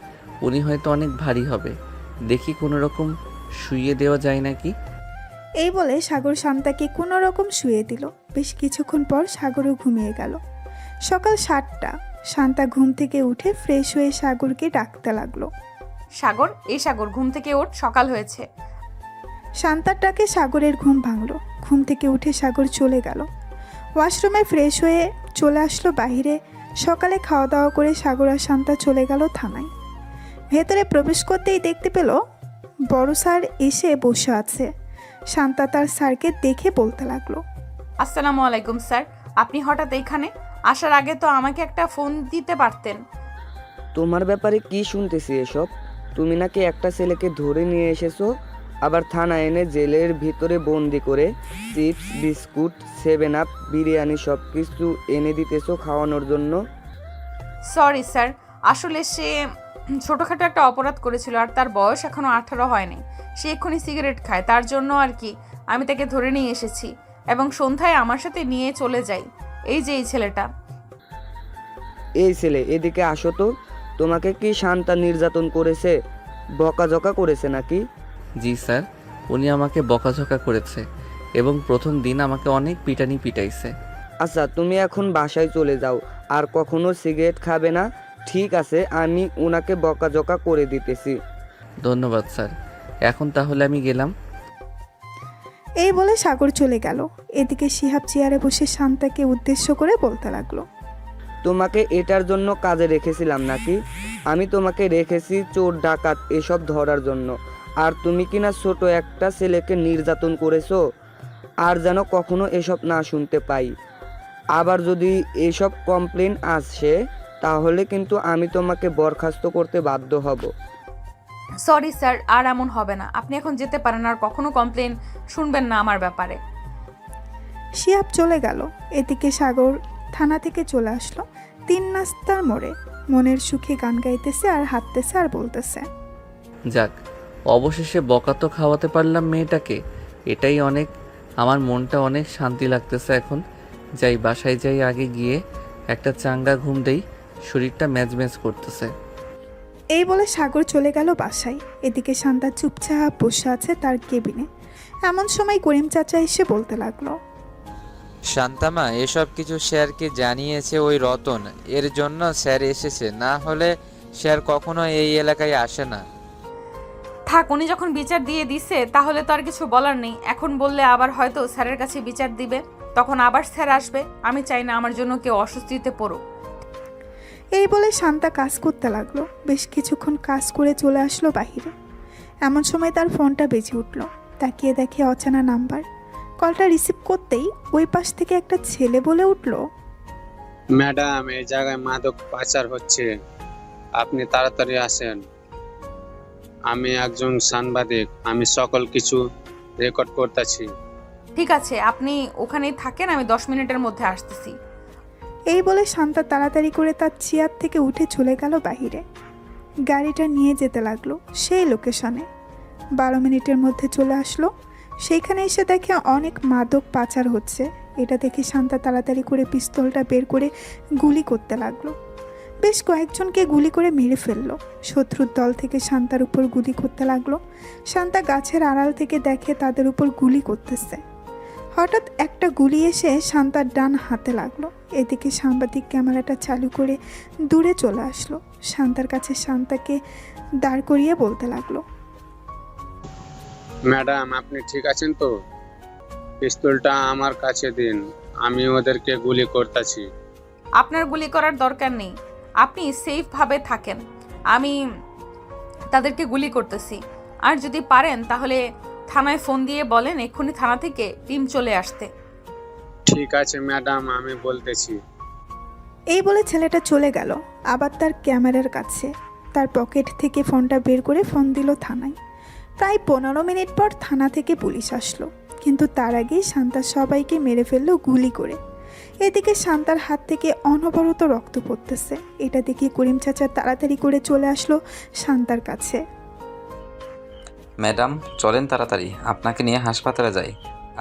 উনি হয়তো অনেক ভারী হবে, দেখি কোনো রকম শুইয়ে দেওয়া যায় নাকি। এই বলে সাগর শান্তাকে কোনো রকম শুয়ে দিল। বেশ কিছুক্ষণ পর সাগরও ঘুমিয়ে গেল। সকাল 7টা। শান্তা ঘুম থেকে উঠে ফ্রেশ হয়ে সাগরকে ডাকতে লাগলো, সাগর, এই সাগর, ঘুম থেকে ওঠ, সকাল হয়েছে। শান্তার ডাকে সাগরের ঘুম ভাঙল। ঘুম থেকে উঠে সাগর চলে গেল ওয়াশরুমে, ফ্রেশ হয়ে চলে আসলো বাইরে। সকালে খাওয়া দাওয়া করে সাগর আর শান্তা চলে গেল থানায়। ভেতরে প্রবেশ করতেই দেখতে পেল বড় স্যার এসে বসে আছে। শান্তা তার স্যারকে দেখে বলতে লাগলো, আসসালামু আলাইকুম স্যার, আপনি হঠাৎ এখানে? আসার আগে তো আমাকে একটা ফোন দিতে পারতেন। তোমার ব্যাপারে কি শুনতেছি এসব? তুমি নাকি একটা ছেলেকে ধরে নিয়ে এসেছো, আবার থানায় এনে জেলের ভিতরে বন্দি করে চিপস, বিস্কুট, 7 আপ, বিরিয়ানি সব কিছু এনে দিতেছো খাওয়ানোর জন্য। সরি স্যার, আসলে সে ছোটোখাটো একটা অপরাধ করেছিল, আর তার বয়স এখনও 18 হয়নি। সে এক্ষুনি সিগারেট খায়, তার জন্য আর কি আমি তাকে ধরে নিয়ে এসেছি এবং সন্ধ্যায় আমার সাথে নিয়ে চলে যাই। এই যে এই ছেলেটা। এই ছেলে, এদিকে আসো তো। তোমাকে কি শান্তা নির্যাতন করেছে, বকাঝকা করেছে নাকি? জি স্যার, উনি আমাকে বকাঝকা করেছে এবং প্রথম দিন আমাকে অনেক পিটানি পিটাইছে। আচ্ছা, তুমি এখন বাসায় চলে যাও, আর কখনো সিগারেট খাবে না, ঠিক আছে? আমি ওনাকে বকাঝকা করে দিতেছি। ধন্যবাদ স্যার, এখন তাহলে আমি গেলাম। এই বলে সাগর চলে গেল। এদিকে শিহাব চেয়ারে বসে শান্তাকে উদ্দেশ্য করে বলতে লাগলো, তোমাকে এটার জন্য কাজে রেখেছিলাম নাকি? আমি তোমাকে রেখেছি চোর ডাকাত এসব ধরার জন্য, আর তুমি কিনা ছোট একটা ছেলেকে নির্যাতন করেছো। আর যেন কখনো এসব না শুনতে পাই। আবার যদি এসব কমপ্লেন আসে তাহলে কিন্তু আমি তোমাকে বরখাস্ত করতে বাধ্য হব। সরি স্যার, আর এমন হবে না। আপনি এখন যেতে পারেন, আর কখনো কমপ্লেন শুনবেন না আমার ব্যাপারে। শিহাব চলে গেল। এদিকে সাগর থানা থেকে চলে আসলো 3 নাস্তার মোড়ে। মনের সুখে গান গাইতেছে আর হাঁটতেছে আর বলতেছে, যাক, অবশেষে বকা তো খাওয়াতে পারলাম মেয়েটাকে, এটাই অনেক। আমার মনটা অনেক শান্তি লাগতেছে এখন। যাই, বাসায় যাই, আগে গিয়ে একটা চাঙ্গা ঘুম দেই, শরীরটা ম্যাজম্যাজ করতেছে। এই বলে সাগর চলে গেল বাসায়। এদিকে শান্তা চুপচাপ বসে আছে তার কেবিনে। এমন সময় করিম চাচা এসে বলতে লাগলো, শান্তামা, এসব কিছু স্যারকে জানিয়েছে ওই রতন, এর জন্য স্যার এসেছে, না হলে স্যার কখনো এই এলাকায় আসে না। থাক, উনি যখন বিচার দিয়ে দিছে তাহলে তো আর কিছু বলার নেই। এখন বললে আবার হয়তো স্যারের কাছে বিচার দিবে, তখন আবার স্যার আসবে। আমি চাই না আমার জন্য কেউ অস্বস্তিতে পড়ুক। এই বলে শান্তা কাজ করতে লাগলো। বেশ কিছুক্ষণ কাজ করে চলে আসলো বাহিরে। এমন সময় তার ফোনটা বেজে উঠল। তাকিয়ে দেখে অচেনা নাম্বার। কলটা রিসিভ করতেই ওই পাশ থেকে একটা ছেলে বলে উঠল, ম্যাডাম, এই জায়গায় মাদক পাচার হচ্ছে, আপনি তাড়াতাড়ি আসেন। আমি একজন সাংবাদিক, আমি সকল কিছু রেকর্ড করতেছি। ঠিক আছে, আপনি ওখানেই থাকেন, আমি 10 মিনিটের মধ্যে আসতেছি। এই বলে শান্তা তাড়াতাড়ি করে তার চেয়ার থেকে উঠে চলে গেল বাহিরে। গাড়িটা নিয়ে যেতে লাগলো সেই লোকেশনে। 12 মিনিটের মধ্যে চলে আসলো। সেইখানে এসে দেখে অনেক মাদক পাচার হচ্ছে। এটা দেখে শান্তা তাড়াতাড়ি করে পিস্তলটা বের করে গুলি করতে লাগলো। বেশ কয়েকজনকে গুলি করে মেরে ফেললো। শত্রুর দল থেকে শান্তার উপর গুলি করতে লাগলো। শান্তা গাছের আড়াল থেকে দেখে তাদের উপর গুলি করতেছে। হঠাৎ একটা গুলি এসে শান্তার ডান হাতে লাগলো। এদিকে সাংবাদিক ক্যামেরাটা চালু করে দূরে চলে আসলো। শান্তার কাছে শান্তাকে দাঁড় করিয়ে বলতে লাগলো, ম্যাডাম, আপনি ঠিক আছেন তো? পিস্তলটা আমার কাছে দিন, আমি ওদেরকে গুলি করতেছি। আপনার গুলি করার দরকার নেই, আপনি সেফভাবে থাকেন। আমি তাদেরকে গুলি করতেছি। আর যদি পারেন তাহলে থানায় ফোন দিয়ে বলেন এক্ষুনি থানা থেকে টিম চলে আসতে। ঠিক আছে ম্যাডাম, আমি বলতেছি। এই বলে ছেলেটা চলে গেল আবার তার ক্যামেরার কাছে। তার পকেট থেকে ফোনটা বের করে ফোন দিল থানায়। প্রায় 15 মিনিট পর থানা থেকে পুলিশ আসলো, কিন্তু তার আগেই শান্তা সবাইকে মেরে ফেললো গুলি করে। এদিকে শান্তার হাত থেকে অনবরত রক্ত পড়তেছে। এটা দেখে করিম চাচা তাড়াতাড়ি করে চলে আসলো শান্তার কাছে। ম্যাডাম, চলেন তাড়াতাড়ি, আপনাকে নিয়ে হাসপাতালে যাই।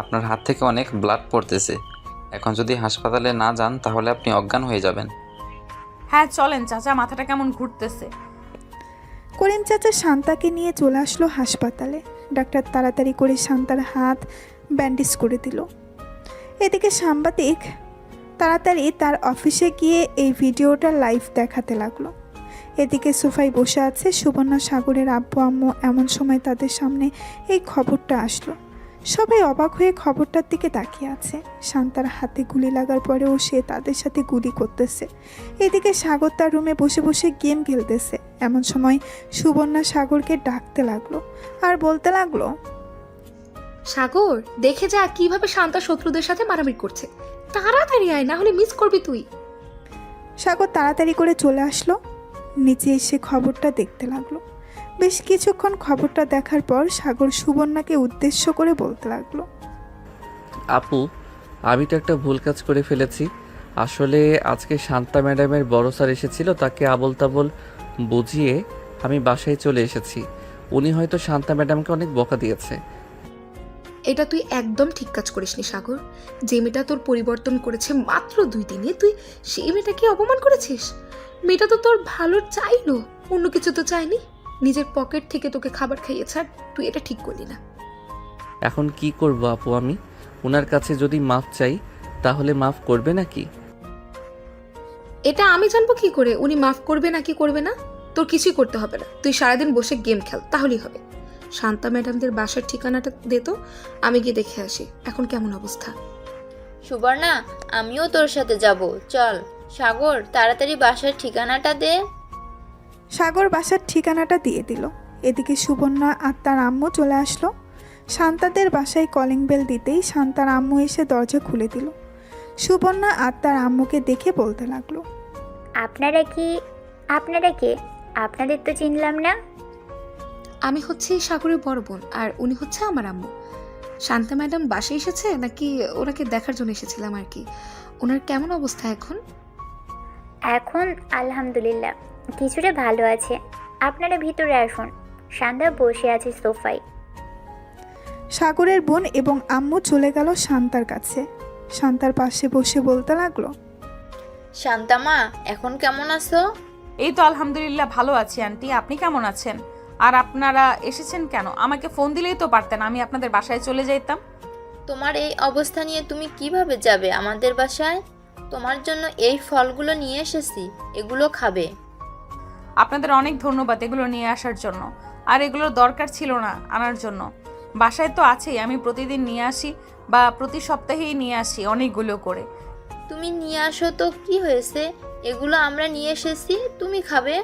আপনার হাত থেকে অনেক ব্লাড পড়তেছে। এখন যদি হাসপাতালে না যান তাহলে আপনি অজ্ঞান হয়ে যাবেন। হ্যাঁ চলেন চাচা, মাথাটা কেমন ঘুরতেছে। করিম চাচা শান্তাকে নিয়ে চলে আসলো হাসপাতালে। ডাক্তার তাড়াতাড়ি করে শান্তার হাত ব্যান্ডেজ করে দিল। এদিকে সাংবাদিক তাড়াতাড়ি তার অফিসে গিয়ে এই ভিডিওটা লাইভ দেখাতে লাগলো। এদিকে সোফায় বসে আছে সুবর্ণা সাগরের আব্বু আম্মু। এমন সময় তাদের সামনে এই খবরটা আসলো। সবাই অবাক হয়ে খবরটার দিকে তাকিয়ে আছে। শান্তার হাতে গুলি লাগার পরেও সে তাদের সাথে গুলি করতেছে। এদিকে সাগর তার রুমে বসে বসে গেম খেলতেছে। এমন সময় সুবর্ণা সাগরকে ডাকতে লাগলো আর বলতে লাগলো, সাগর, দেখে যা কিভাবে শান্তা শত্রুদের সাথে মারামারি করছে। তাড়াতাড়ি আয়, না হলে মিস করবি তুই। সাগর তাড়াতাড়ি করে চলে আসলো। নিচে এসে খবরটা দেখতে লাগলো। বেশ কিছুক্ষণ খবরটা দেখার পর সাগর সুবর্ণাকে উদ্দেশ্য করে বলতে লাগলো, আপু, আমি তো একটা ভুল কাজ করে ফেলেছি। আসলে আজকে শান্তা ম্যাডামের বড় স্যার এসেছিল, তাকে আবল তাবল বুঝিয়ে আমি বাসায় চলে এসেছি। উনি হয়তো শান্তা ম্যাডামকে অনেক বকা দিয়েছে। এটা তুই একদম ঠিক কাজ করিসনি সাগর। যে মেয়েটা তোর পরিবর্তন করেছে মাত্র 2 দিনে, তুই সেই মেয়েটাকে অপমান করেছিস। মেয়েটা তো তোর ভালো চাইলো, অন্য কিছু তো চাইনি। নিজের পকেট থেকে তোকে খাবার খাইয়েছে, আর তুই এটা ঠিক করলি না। এখন কি করব আপু? আমি ওনার কাছে যদি মাফ চাই তাহলে মাফ করবে নাকি? এটা আমি জানবো কি করে উনি মাফ করবে নাকি করবে না? তোর কিছুই করতে হবে না, তুই সারাদিন বসে গেম খেল, তাহলেই হবে। শান্তা ম্যাডামদের বাসার ঠিকানাটা দে তো, আমি গিয়ে দেখে আসি এখন কেমন অবস্থা। সুবর্ণা, আমিও তোর সাথে যাব, চল। সাগর, তাড়াতাড়ি বাসার ঠিকানাটা দে। সাগর বাসার ঠিকানাটা দিয়ে দিল। এদিকে সুবর্ণা আর তার আম্মু চলে আসলো। শান্তাদের বাসায় কলিং বেল দিতেই শান্তার আম্মু এসে দরজা খুলে দিল। সুবর্ণা আর তার আম্মুকে দেখে বলতে লাগলো, আপনারা কে? আপনাদের তো চিনলাম না। আমি হচ্ছে সাগরের বড় বোন, আর উনি হচ্ছে আমার আম্মু। শান্তা ম্যাডাম বাসায় এসেছে নাকি ওনাকে দেখার জন্য এসেছিলাম আর কি। ওনার কেমন অবস্থা এখন? এখন আলহামদুলিল্লাহ কিছুটা ভালো আছে। আপনারা ভিতরে আসুন, শান্তা বসে আছে সোফায়। সাগরের বোন এবং আম্মু চলে গেল শান্তার কাছে। শান্তার পাশে বসে বলতে লাগলো, শান্তামা এখন কেমন আছো? এই তো আলহামদুলিল্লাহ ভালো আছি আন্টি, আপনি কেমন আছেন? আর আপনারা এসেছেন কেন? আমাকে ফোন দিলেই তো পারতেন, আমি আপনাদের বাসায় চলে যাইতাম। তোমার এই অবস্থা নিয়ে তুমি কিভাবে যাবে আমাদের বাসায়? তোমার জন্য এই ফলগুলো নিয়ে এসেছি, এগুলো খাবে। আপনাদের অনেক ধন্যবাদ এগুলো নিয়ে আসার জন্য, আর এগুলোর দরকার ছিল না আনার জন্য। বাসায় তো আছেই, আমি প্রতিদিন নিয়ে আসি বা প্রতি সপ্তাহেই নিয়ে আসি অনেকগুলো করে। তুমি নিয়ে আসো তো কি হয়েছে, এগুলো আমরা নিয়ে এসেছি, তুমি খাবে।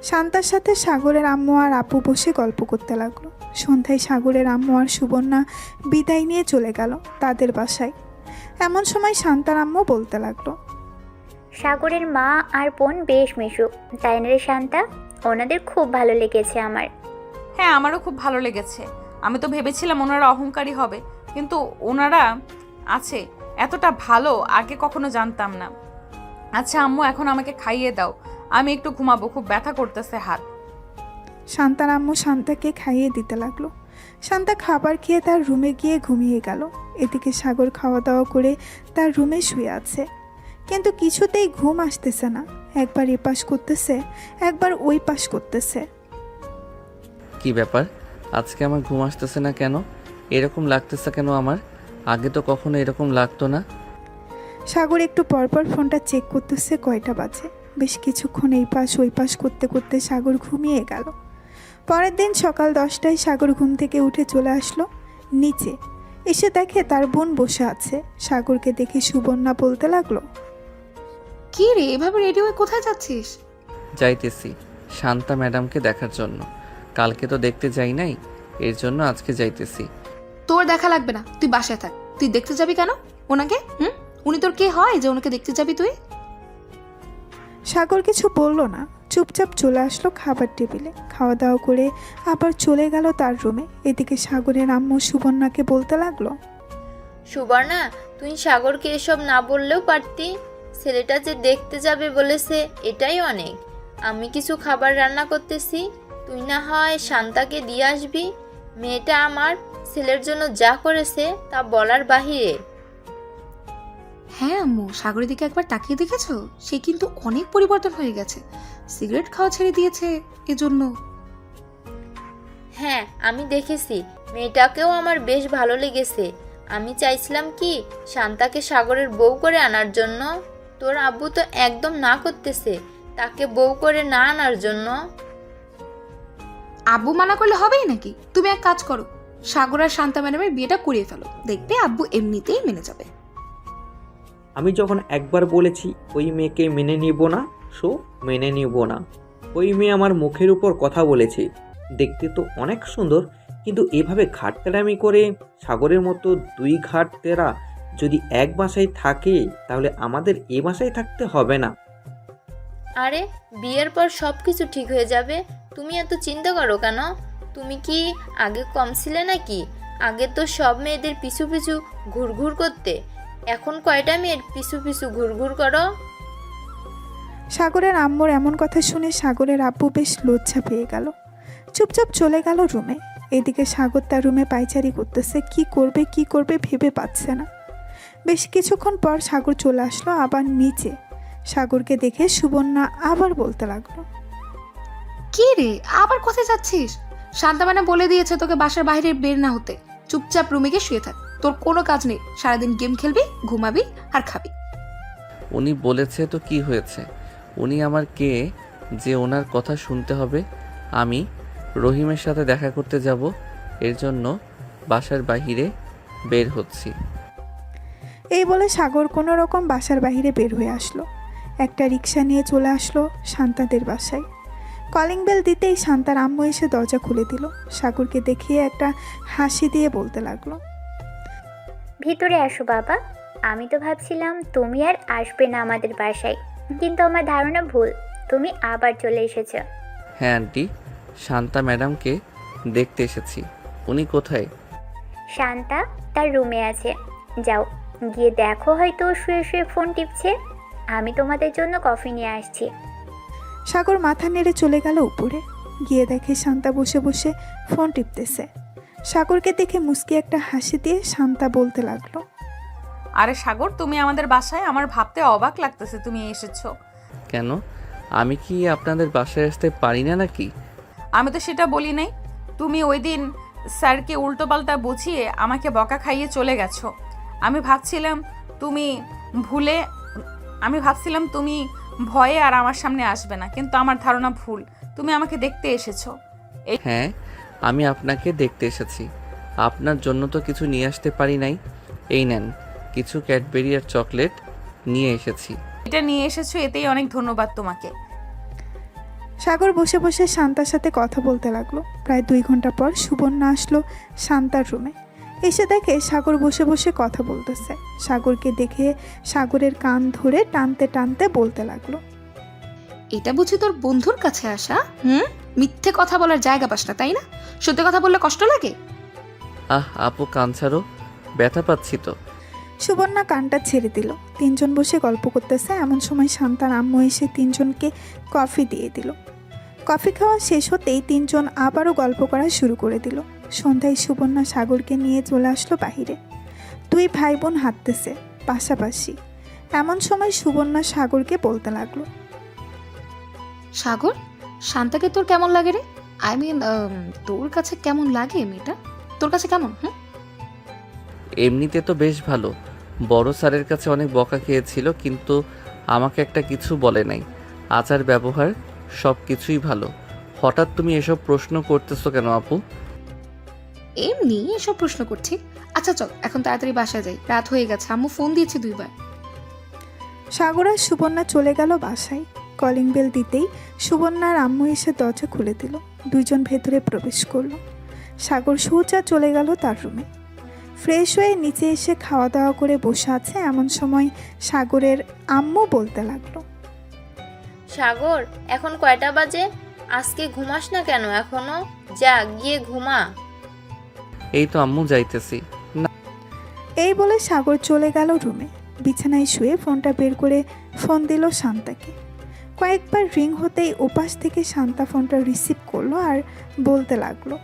শান্তার সাথে সাগরের আম্মু আর আপু বসে গল্প করতে লাগলো। সন্ধ্যায় সাগরের আম্মু আর সুবর্ণা বিদায় নিয়ে চলে গেল তাদের বাসায়। এমন সময় শান্তার আম্মু বলতে লাগলো, সাগরের মা আর বোন বেশ মিশুক, তাই না রে শান্তা? ওনাদের খুব ভালো লেগেছে আমার। হ্যাঁ, আমারও খুব ভালো লেগেছে। আমি তো ভেবেছিলাম ওনারা অহংকারী হবে, কিন্তু ওনারা আছে এতটা ভালো আগে কখনো জানতাম না। আচ্ছা আম্মু, এখন আমাকে খাইয়ে দাও, আমি একটু ঘুমাবো, খুব ব্যথা করতেছে হাত। শান্তার আম্মু শান্তাকে খাইয়ে দিতে লাগলো। শান্তা খাবার খেয়ে তার রুমে গিয়ে ঘুমিয়ে গেল। এদিকে সাগর খাওয়া দাওয়া করে তার রুমে শুয়ে আছে, কিন্তু কিছুতেই ঘুম আসতেছে না। একবার এ পাশ করতেছে, একবার ওই পাশ করতেছে। কি ব্যাপার, আজকে আমার ঘুম আসতেছে না কেন? এরকম লাগতেছে কেন আমার? আগে তো কখনো এরকম লাগতো না। সাগর একটু পরপর ফোনটা চেক করতেছে কয়টা বাজে। বেশ কিছুক্ষণ এই পাশ ওই পাশ করতে করতে সাগর ঘুমিয়ে গেল। পরের দিন সকাল 10টায় সাগর ঘুম থেকে উঠে চলে আসলো নিচে। এসে দেখে তার বোন বসে আছে। সাগরকে দেখে সুবর্ণা বলতে লাগলো, কি রে, এভাবে রেডি হয়ে কোথায় যাচ্ছিস? যাইতেছি শান্তা ম্যাডামকে দেখার জন্য। কালকে তো দেখতে যাই নাই, এর জন্য আজকে যাইতেছি। তোর দেখা লাগবে না, তুই বাসায় থাক। তুই দেখতে যাবি কেন ওনাকে? উনি তোর কে হয় যে ওনাকে দেখতে যাবি তুই? সাগর কিছু বলল না, চুপচাপ চলে আসলো খাবার টেবিলে। খাওয়া দাওয়া করে আবার চলে গেল তার রুমে। এদিকে সাগরের আম্মু সুবর্ণাকে বলতে লাগলো, সুবর্ণা, তুই সাগরকে এসব না বললেও পারতি। ছেলেটা যে দেখতে যাবে বলেছে, এটাই অনেক। আমি কিছু খাবার রান্না করতেছি, তুই না হয় শান্তাকে দিয়ে আসবি। মেয়েটা আমার ছেলের জন্য যা করেছে তা বলার বাহিরে। হ্যাঁ আম্মু, সাগরের দিকে একবার তাকিয়ে দেখেছো? সে কিন্তু অনেক পরিবর্তন হয়ে গেছে। সিগারেট খাওয়া ছেড়ে দিয়েছে এজন্য। হ্যাঁ, আমি দেখেছি, মেয়েটাকেও আমার বেশ ভালো লেগেছে। আমি চাইছিলাম কি শান্তাকে সাগরের বউ করে আনার জন্য। তোর আব্বু তো একদম না করতেছে তাকে বউ করে না আনার জন্য। আব্বু মানা করলে হবেই নাকি? তুমি এক কাজ করো, সাগর আর শান্তা ম্যাডামের বিয়েটা করিয়ে ফেলো, দেখবে আব্বু এমনিতেই মেনে যাবে। আমি যখন একবার বলেছি ওই মেয়েকে মেনে নিব না, সো মেনে নিব না। ওই মেয়ে আমার মুখের উপর কথা বলেছে, দেখতে তো অনেক সুন্দর, কিন্তু এভাবে ঘাট তেরামি করে সাগরের মতো দুই ঘাট তেরা যদি এক বাসায় থাকে, তাহলে আমাদের এ বাসায় থাকতে হবে না। আরে, বিয়ের পর সব কিছু ঠিক হয়ে যাবে, তুমি এত চিন্তা করো কেন? তুমি কি আগে কম ছিলে নাকি? আগে তো সব মেয়েদের পিছু পিছু ঘুরঘুর করতে, এখন কয়টা মেয়ের পিছু পিছু ঘুরঘুর করো? সাগরের আম্মুর এমন কথা শুনে সাগরের আব্বু বেশ লজ্জা পেয়ে গেল। চুপচাপ চলে গেল রুমে। এদিকে সাগর তার রুমে পায়চারি করতেছে, কি করবে ভেবে পাচ্ছে না। বেশ কিছুক্ষণ পর সাগর চলে আসলো আবার নিচে। সাগরকে দেখে সুবর্ণা আবার বলতে লাগলো, কি রে, আবার কোথায় যাচ্ছিস? শান্তা ম্যাডাম বলে দিয়েছে তোকে বাসার বাইরে বের না হতে। চুপচাপ রুমে গিয়ে শুয়ে থাক, তোর কোনো কাজ নেই। সারাদিন গেম খেলবি, ঘুমাবি আর খাবি। উনি বলেছে তো কি হয়েছে? উনি আমার কে যে ওনার কথা শুনতে হবে? আমি রহিমের সাথে দেখা করতে যাব, এর জন্য বাসার বাইরে বের হচ্ছি। এই বলে সাগর কোনো রকম বাসার বাইরে বের হয়ে আসলো। একটা রিক্সা নিয়ে চলে আসলো শান্তাদের বাসায়। কলিং বেল দিতেই শান্তার আম্মু এসে দরজা খুলে দিল। সাগরকে দেখিয়ে একটা হাসি দিয়ে বলতে লাগলো, ভিতরে আসো বাবা। আমি তো ভাবছিলাম তুমি আর আসবে না আমাদের বাসায়, কিন্তু আমার ধারণা ভুল, তুমি আবার চলে এসেছো। হ্যাঁ আন্টি, শান্তা ম্যাডামকে দেখতে এসেছি। উনি কোথায়? শান্তা তার রুমে আছে, যাও গিয়ে দেখো, হয়তো শুয়ে শুয়ে ফোন টিপছে। আমি তোমাদের জন্য কফি নিয়ে আসছি। সাগর মাথা নেড়ে চলে গেল উপরে। গিয়ে দেখে শান্তা বসে বসে ফোন টিপতেছে। সাগরকে দেখে মুস্কি একটা হাসি দিয়ে শান্তা বলতে লাগলো, আরে সাগর, তুমি আমাদের বাসায়, আমার ভাবতে অবাক লাগতেছে তুমি এসেছো। কেন, আমি কি আপনাদের বাসায় আসতে পারি না নাকি? আমি তো সেটা বলি নাই। তুমি ওই দিন স্যারকে উল্টোপাল্টা বুঝিয়ে আমাকে বকা খাইয়ে চলে গেছো। আমি ভাবছিলাম তুমি ভয়ে আর আমার সামনে আসবে না, কিন্তু আমার ধারণা ভুল, তুমি আমাকে দেখতে এসেছো। হ্যাঁ, আমি আপনাকে দেখতে এসেছি। আপনার জন্য তো কিছু নিয়ে আসতে পারি নাই। এই নেন, কিছু ক্যাডবেরি আর চকলেট নিয়ে এসেছি। এটা নিয়ে এসেছো, এতেই অনেক ধন্যবাদ তোমাকে। সাগর বসে বসে শান্তার সাথে কথা বলতে লাগলো। প্রায় 2 ঘন্টা পর সুবর্ণা আসলো শান্তার রুমে। এসে দেখে সাগর বসে বসে কথা বলতেছে। সাগরকে দেখে সাগরের কান ধরে টানতে টানতে বলতে লাগলো, এটা বুঝি তোর বন্ধুর কাছে আসা? মিথ্যে কথা বলার জায়গা পাস না, তাই না? সত্যি কথা বললে কষ্ট লাগে? আপু কান ছাড়ো, ব্যথা পাচ্ছি তো। সুবর্ণা কানটা ছেড়ে দিল। 3 জন বসে গল্প করতেছে। এমন সময় শান্তার আম্মু এসে 3 জনকে কফি দিয়ে দিল। কফি খাওয়া শেষ হতেই 3 জন আবারও গল্প করা শুরু করে দিল। সন্ধ্যায় সুবর্ণা সাগরকে নিয়ে চলে আসলো বাহিরে। 2 ভাই বোন হাঁটতেছে পাশাপাশি। এমন সময় সুবর্ণা সাগরকে বলতে লাগলো, সাগর, শান্তাকে তোর কেমন লাগে রে? আই মিন, তোর কাছে কেমন লাগে মেয়েটা? তোর কাছে কেমন? এমনিতে তো বেশ ভালো। বড় স্যারের কাছে অনেক বকা খেয়েছিল, কিন্তু আমাকে একটা কিছু বলে নাই। আচার ব্যবহার সব কিছুই ভালো। হঠাৎ তুমি এসব প্রশ্ন করতেছো কেন আপু? এমনি এসব প্রশ্ন করছি। আচ্ছা চল, এখন তাড়াতাড়ি বাসায় যাই, রাত হয়ে গেছে, আম্মু ফোন দিয়েছে 2 বার। সাগর আর সুবর্ণা চলে গেল বাসায়। কলিং বেল দিতেই সুবর্ণার আম্মু এসে দরজা খুলে দিল। 2 জন ভেতরে প্রবেশ করলো। সাগর সোজা চলে গেল তার রুমে। ফ্রেশ হয়ে নিচে এসে খাওয়া দাওয়া করে বসে আছে। এমন সময় সাগরের আম্মু বলতে লাগলো, সাগর, এখন কয়টা বাজে? আজকে ঘুমাস না কেন এখনো? যা গিয়ে ঘুমা। এই তো আম্মু যাইতেছি। এই বলে সাগর চলে গেল রুমে। বিছানায় শুয়ে ফোনটা বের করে ফোন দিল শান্তাকে। কয়েকবার রিং হতেই ওপাশ থেকে শান্তা ফোনটা রিসিভ করলো আর বলতে লাগলো,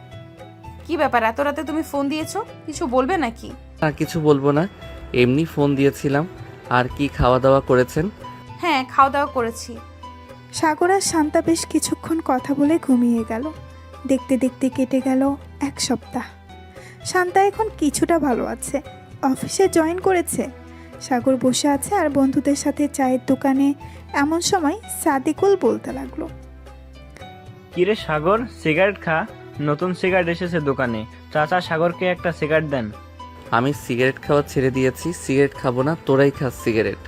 কি ব্যাপার, এত রাতে তুমি ফোন দিয়েছো? কিছু বলবে নাকি? না, কিছু বলবো না, এমনি ফোন দিয়েছিলাম। আর কি খাওয়া দাওয়া করেছেন? হ্যাঁ, খাওয়া দাওয়া করেছি। সাগর আর শান্তা বেশ কিছুক্ষণ কথা বলে ঘুমিয়ে গেল। দেখতে দেখতে কেটে গেল 1 সপ্তাহ। শান্তা এখন কিছুটা ভালো আছে, অফিসে জয়েন করেছে। সাগর বসে আছে আর বন্ধুদের সাথে চায়ের দোকানে। এমন সময় সাদিকুল বলতে লাগলো, কিরে সাগর, সিগারেট খা, নতুন সিগারেট এসেছে দোকানে। চাচা সাগরকে একটা সিগারেট দেন। আমি সিগারেট খাওয়া ছেড়ে দিয়েছি। সিগারেট খাবো না, তোরাই খাস সিগারেট।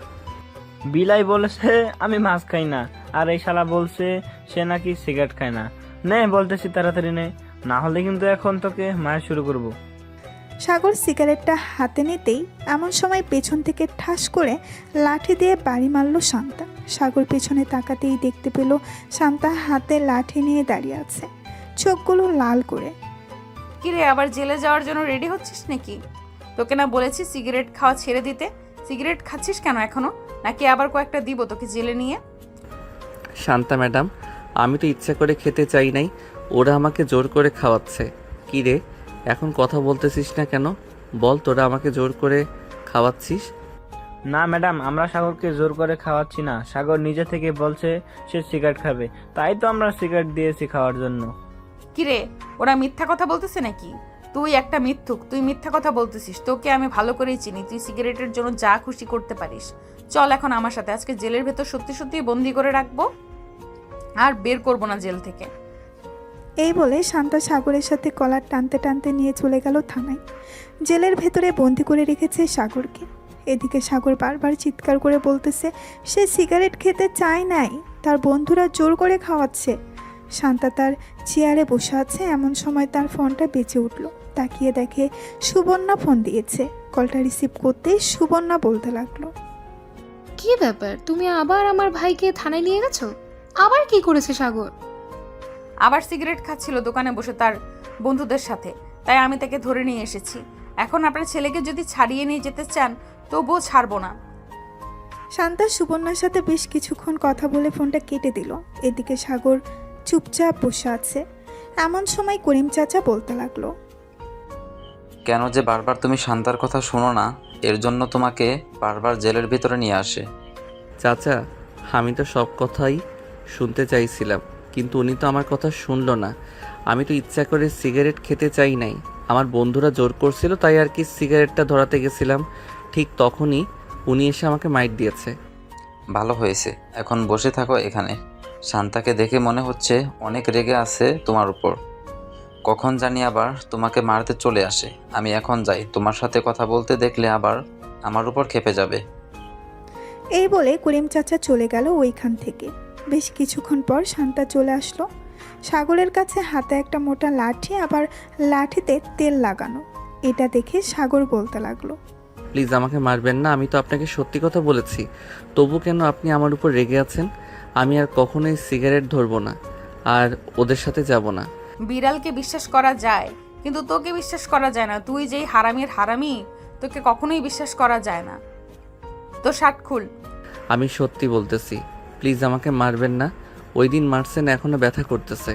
বিলাই বলেছে আমি মাছ খাই না, আর এই শালা বলছে সে নাকি সিগারেট খায় না। নে বলতেছি তাড়াতাড়ি নে, না হলে কিন্তু এখন তোকে মায়ের শুরু করব। সাগর সিগারেটটা হাতে নিতেই এমন সময় পেছন থেকে ঠাস করে লাঠি দিয়ে বাড়ি মারল শান্তা। সাগর পেছনে তাকাতেই দেখতে পেল শান্তা হাতে লাঠি নিয়ে দাঁড়িয়ে আছে, চোখগুলো লাল করে। কিরে, আবার জেলে যাওয়ার জন্য রেডি হচ্ছিস নাকি? তোকে না বলেছি সিগারেট খাওয়া ছেড়ে দিতে? সিগারেট খাচ্ছিস কেন এখনো? নাকি আবার কয়েকটা দিব তোকে জেলে নিয়ে? শান্তা ম্যাডাম, আমি তো ইচ্ছা করে খেতে চাই নাই, ওরা আমাকে জোর করে খাওয়াচ্ছে। কি রে, এখন কথা বলতেছিস না কেন? বল, তোরা আমাকে জোর করে খাওয়াচ্ছিস? না ম্যাডাম, আমরা সাগরকে জোর করে খাওয়াচ্ছি না। সাগর নিজে থেকে বলছে সে সিগারেট খাবে, তাই তো আমরা সিগারেট দিয়েছি খাওয়ার জন্য। কিরে, ওরা মিথ্যা কথা বলতেছে নাকি? তুই একটা মিথ্যুক, তুই মিথ্যা কথা বলতেছিস। তোকে আমি ভালো করেই চিনি, তুই সিগারেটের জন্য যা খুশি করতে পারিস। চল এখন আমার সাথে, আজকে জেলের ভেতর সত্যি সত্যি বন্দি করে রাখবো, আর বের করবো না জেল থেকে। এই বলে শান্তা সাগরের সাথে কলার টানতে টানতে নিয়ে চলে গেল থানায়। জেলের ভেতরে বন্দি করে রেখেছে সাগরকে। এদিকে সাগর বারবার চিৎকার করে বলতেছে সে সিগারেট খেতে চায় নাই, তার বন্ধুরা জোর করে খাওয়াচ্ছে। শান্তা তার চেয়ারে বসে আছে, এমন সময় তার ফোনটা বেজে উঠল। তাকিয়ে দেখে সুবর্ণা ফোন দিয়েছে। কলটা রিসিভ করতেই সুবর্ণা বলতে লাগলো, কি ব্যাপার, তুমি আবার আমার ভাইকে থানায় নিয়ে গেছো? আবার কি করেছে সাগর? আবার সিগারেট খাচ্ছিল দোকানে বসে তার বন্ধুদের সাথে, তাই আমি তাকে ধরে নিয়ে এসেছি। এখন আপনার ছেলেকে যদি ছাড়িয়ে নিয়ে যেতে চান তবুও ছাড়বো না। শান্তা সুবর্ণার সাথে বেশ কিছুক্ষণ কথা বলে ফোনটা কেটে দিল। এদিকে সাগর চুপচাপ বসে আছে। এমন সময় করিম চাচা বলতে লাগলো, কেন যে বারবার তুমি শান্তার কথা শোনো না, এর জন্য তোমাকে বারবার জেলের ভিতরে নিয়ে আসে। চাচা, আমি তো সব কথাই শুনতে চাইছিলাম, কিন্তু উনি তো আমার কথা শুনলো না। আমি তো ইচ্ছা করে সিগারেট খেতে চাই নাই, আমার বন্ধুরা জোর করছিল, তাই আর কি সিগারেটটা ধরাতে গেছিলাম। ঠিক তখনই উনি এসে আমাকে মাইট দিয়েছে। ভালো হয়েছে, এখন বসে থাকো এখানে। শান্তাকে দেখে মনে হচ্ছে অনেক রেগে আছে তোমার উপর। কখন জানি আবার তোমাকে মারতে চলে আসে। আমি এখন যাই, তোমার সাথে কথা বলতে দেখলে আবার আমার উপর ক্ষেপে যাবে। এই বলে করিম চাচা চলে গেল ওইখান থেকে। বেশ কিছুক্ষণ পর শান্তা চলে আসলো। সাগরের কাছে হাতে একটা মোটা লাঠি, আবার লাঠিতে তেল লাগানো। এটা দেখে সাগর বলতে লাগলো, প্লিজ আমাকে মারবেন না, আমি তো আপনাকে সত্যি কথা বলেছি। তবু কেন আপনি আমার উপর রেগে আছেন? আমি আর কখনোই সিগারেট ধরবো না, আর ওদের সাথে যাব না। বিড়ালকে বিশ্বাস করা যায়, কিন্তু তোকে বিশ্বাস করা যায় না। তুই যেই হারামির হারামি, তোকে কখনোই বিশ্বাস করা যায় না। তো শার্ট খুল। আমি সত্যি বলতেছি, প্লিজ আমাকে মারবেন না। ওই দিন মারছেন, এখনো ব্যথা করতেছে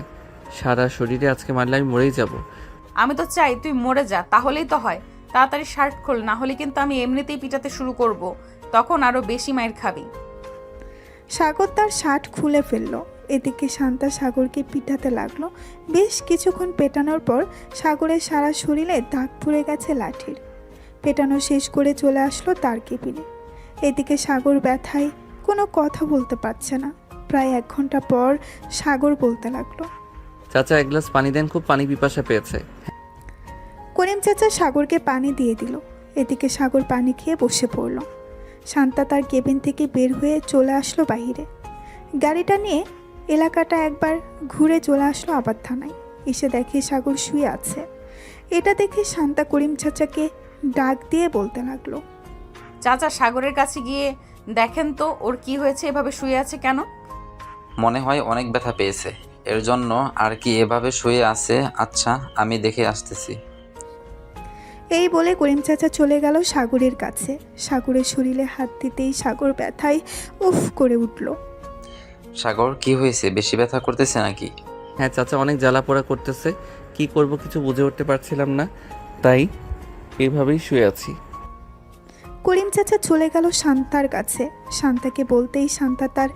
সারা শরীরে। আজকে মারলে আমি মরেই যাব। আমি তো চাই তুই মরে যা, তাহলেই তো হয়। তাড়াতাড়ি শার্ট খোল, না হলে কিন্তু আমি এমনিতেই পিটাতে শুরু করব, তখন আরো বেশি মাইর খাবি। সাগর তার শার্ট খুলে ফেললো। এদিকে শান্তা সাগরকে পিটাতে লাগলো। বেশ কিছুক্ষণ পেটানোর পর সাগরের সারা শরীরে দাগ পড়ে গেছে লাঠির। পেটানো শেষ করে চলে আসলো তার কেবিনে। এদিকে সাগর ব্যথায় কোনো কথা বলতে পারছে না। প্রায় 1 ঘন্টা পর সাগর বলতে লাগলো, চাচা, এক গ্লাস পানি দেন, খুব পানি পিপাসা পেয়েছে। করিম চাচা সাগরকে পানি দিয়ে দিল। এদিকে সাগর পানি খেয়ে বসে পড়ল। শান্তা তার কেবিন থেকে বের হয়ে চলে আসলো বাইরে। গাড়িটা নিয়ে এলাকাটা একবার ঘুরে চলে আসলো আবার থানায়। এসে দেখে সাগর শুয়ে আছে। এটা দেখে শান্তা করিম চাচাকে ডাক দিয়ে বলতে লাগলো, চাচা, সাগরের কাছে গিয়ে দেখেন তো ওর কি হয়েছে, এভাবে শুয়ে আছে কেন? মনে হয় অনেক ব্যথা পেয়েছে, এর জন্য আর কি এভাবে শুয়ে আছে। আচ্ছা, আমি দেখে আসতেছি। এই বলে করিম চাচা চলে গেল সাগরের কাছে। সাগরের শরীরে হাত দিতেই সাগর ব্যথায় উফ করে উঠল। সাগর, কি হয়েছে? বেশি ব্যথা করতেছে নাকি? হ্যাঁ চাচা, অনেক জ্বালা পোড়া করতেছে। কি করব কিছু বুঝে উঠতে পারছিলাম না, তাই এইভাবেই শুয়ে আছি। করিম চাচা চলে গেল শান্তার কাছে। শান্তাকে বলতেই শান্তা তার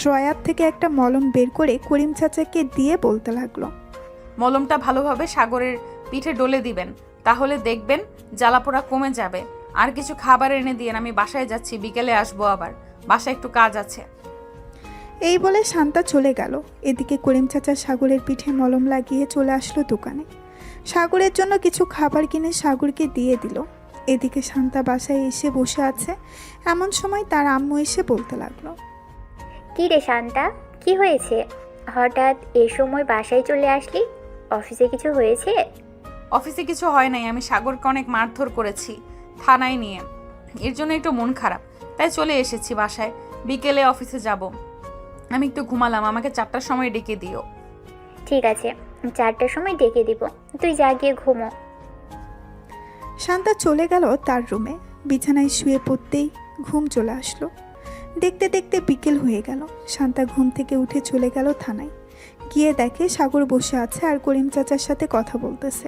ড্রয়ার থেকে একটা মলম বের করে করিম চাচাকে দিয়ে বলতে লাগলো, মলমটা ভালোভাবে সাগরের পিঠে ডলে দিবেন, তাহলে দেখবেন জ্বালাপোড়া কমে যাবে। আর কিছু খাবার এনে দিয়েন, আমি বাসায় যাচ্ছি, বিকেলে আসবো আবার, বাসায় একটু কাজ আছে। এই বলে শান্তা চলে গেল। এদিকে করিম চাচা সাগরের পিঠে মলম লাগিয়ে চলে আসলো দোকানে। সাগরের জন্য কিছু খাবার কিনে সাগরকে দিয়ে দিল। এদিকে শান্তা বাসায় এসে বসে আছে। এমন সময় তার আম্মু এসে বলতে লাগলো, কি রে শান্তা, কি হয়েছে? হঠাৎ এ সময় বাসায় চলে আসলি? অফিসে কিছু হয়েছে? অফিসে কিছু হয় নাই, আমি সাগরকে অনেক মারধর করেছি থানায় নিয়ে, এর জন্য একটু মন খারাপ, তাই চলে এসেছি বাসায়। বিকেলে অফিসে যাব। আমি একটু ঘুমালাম, আমাকে 4টার সময় ডেকে দিও। ঠিক আছে, 4টার সময় ডেকে দিব, তুই যা গিয়ে ঘুমো। শান্তা চলে গেল তার রুমে। বিছানায় শুয়ে পড়তেই ঘুম চলে আসলো। দেখতে দেখতে বিকেল হয়ে গেল। শান্তা ঘুম থেকে উঠে চলে গেল থানায়। গিয়ে দেখে সাগর বসে আছে আর করিম চাচার সাথে কথা বলতেছে।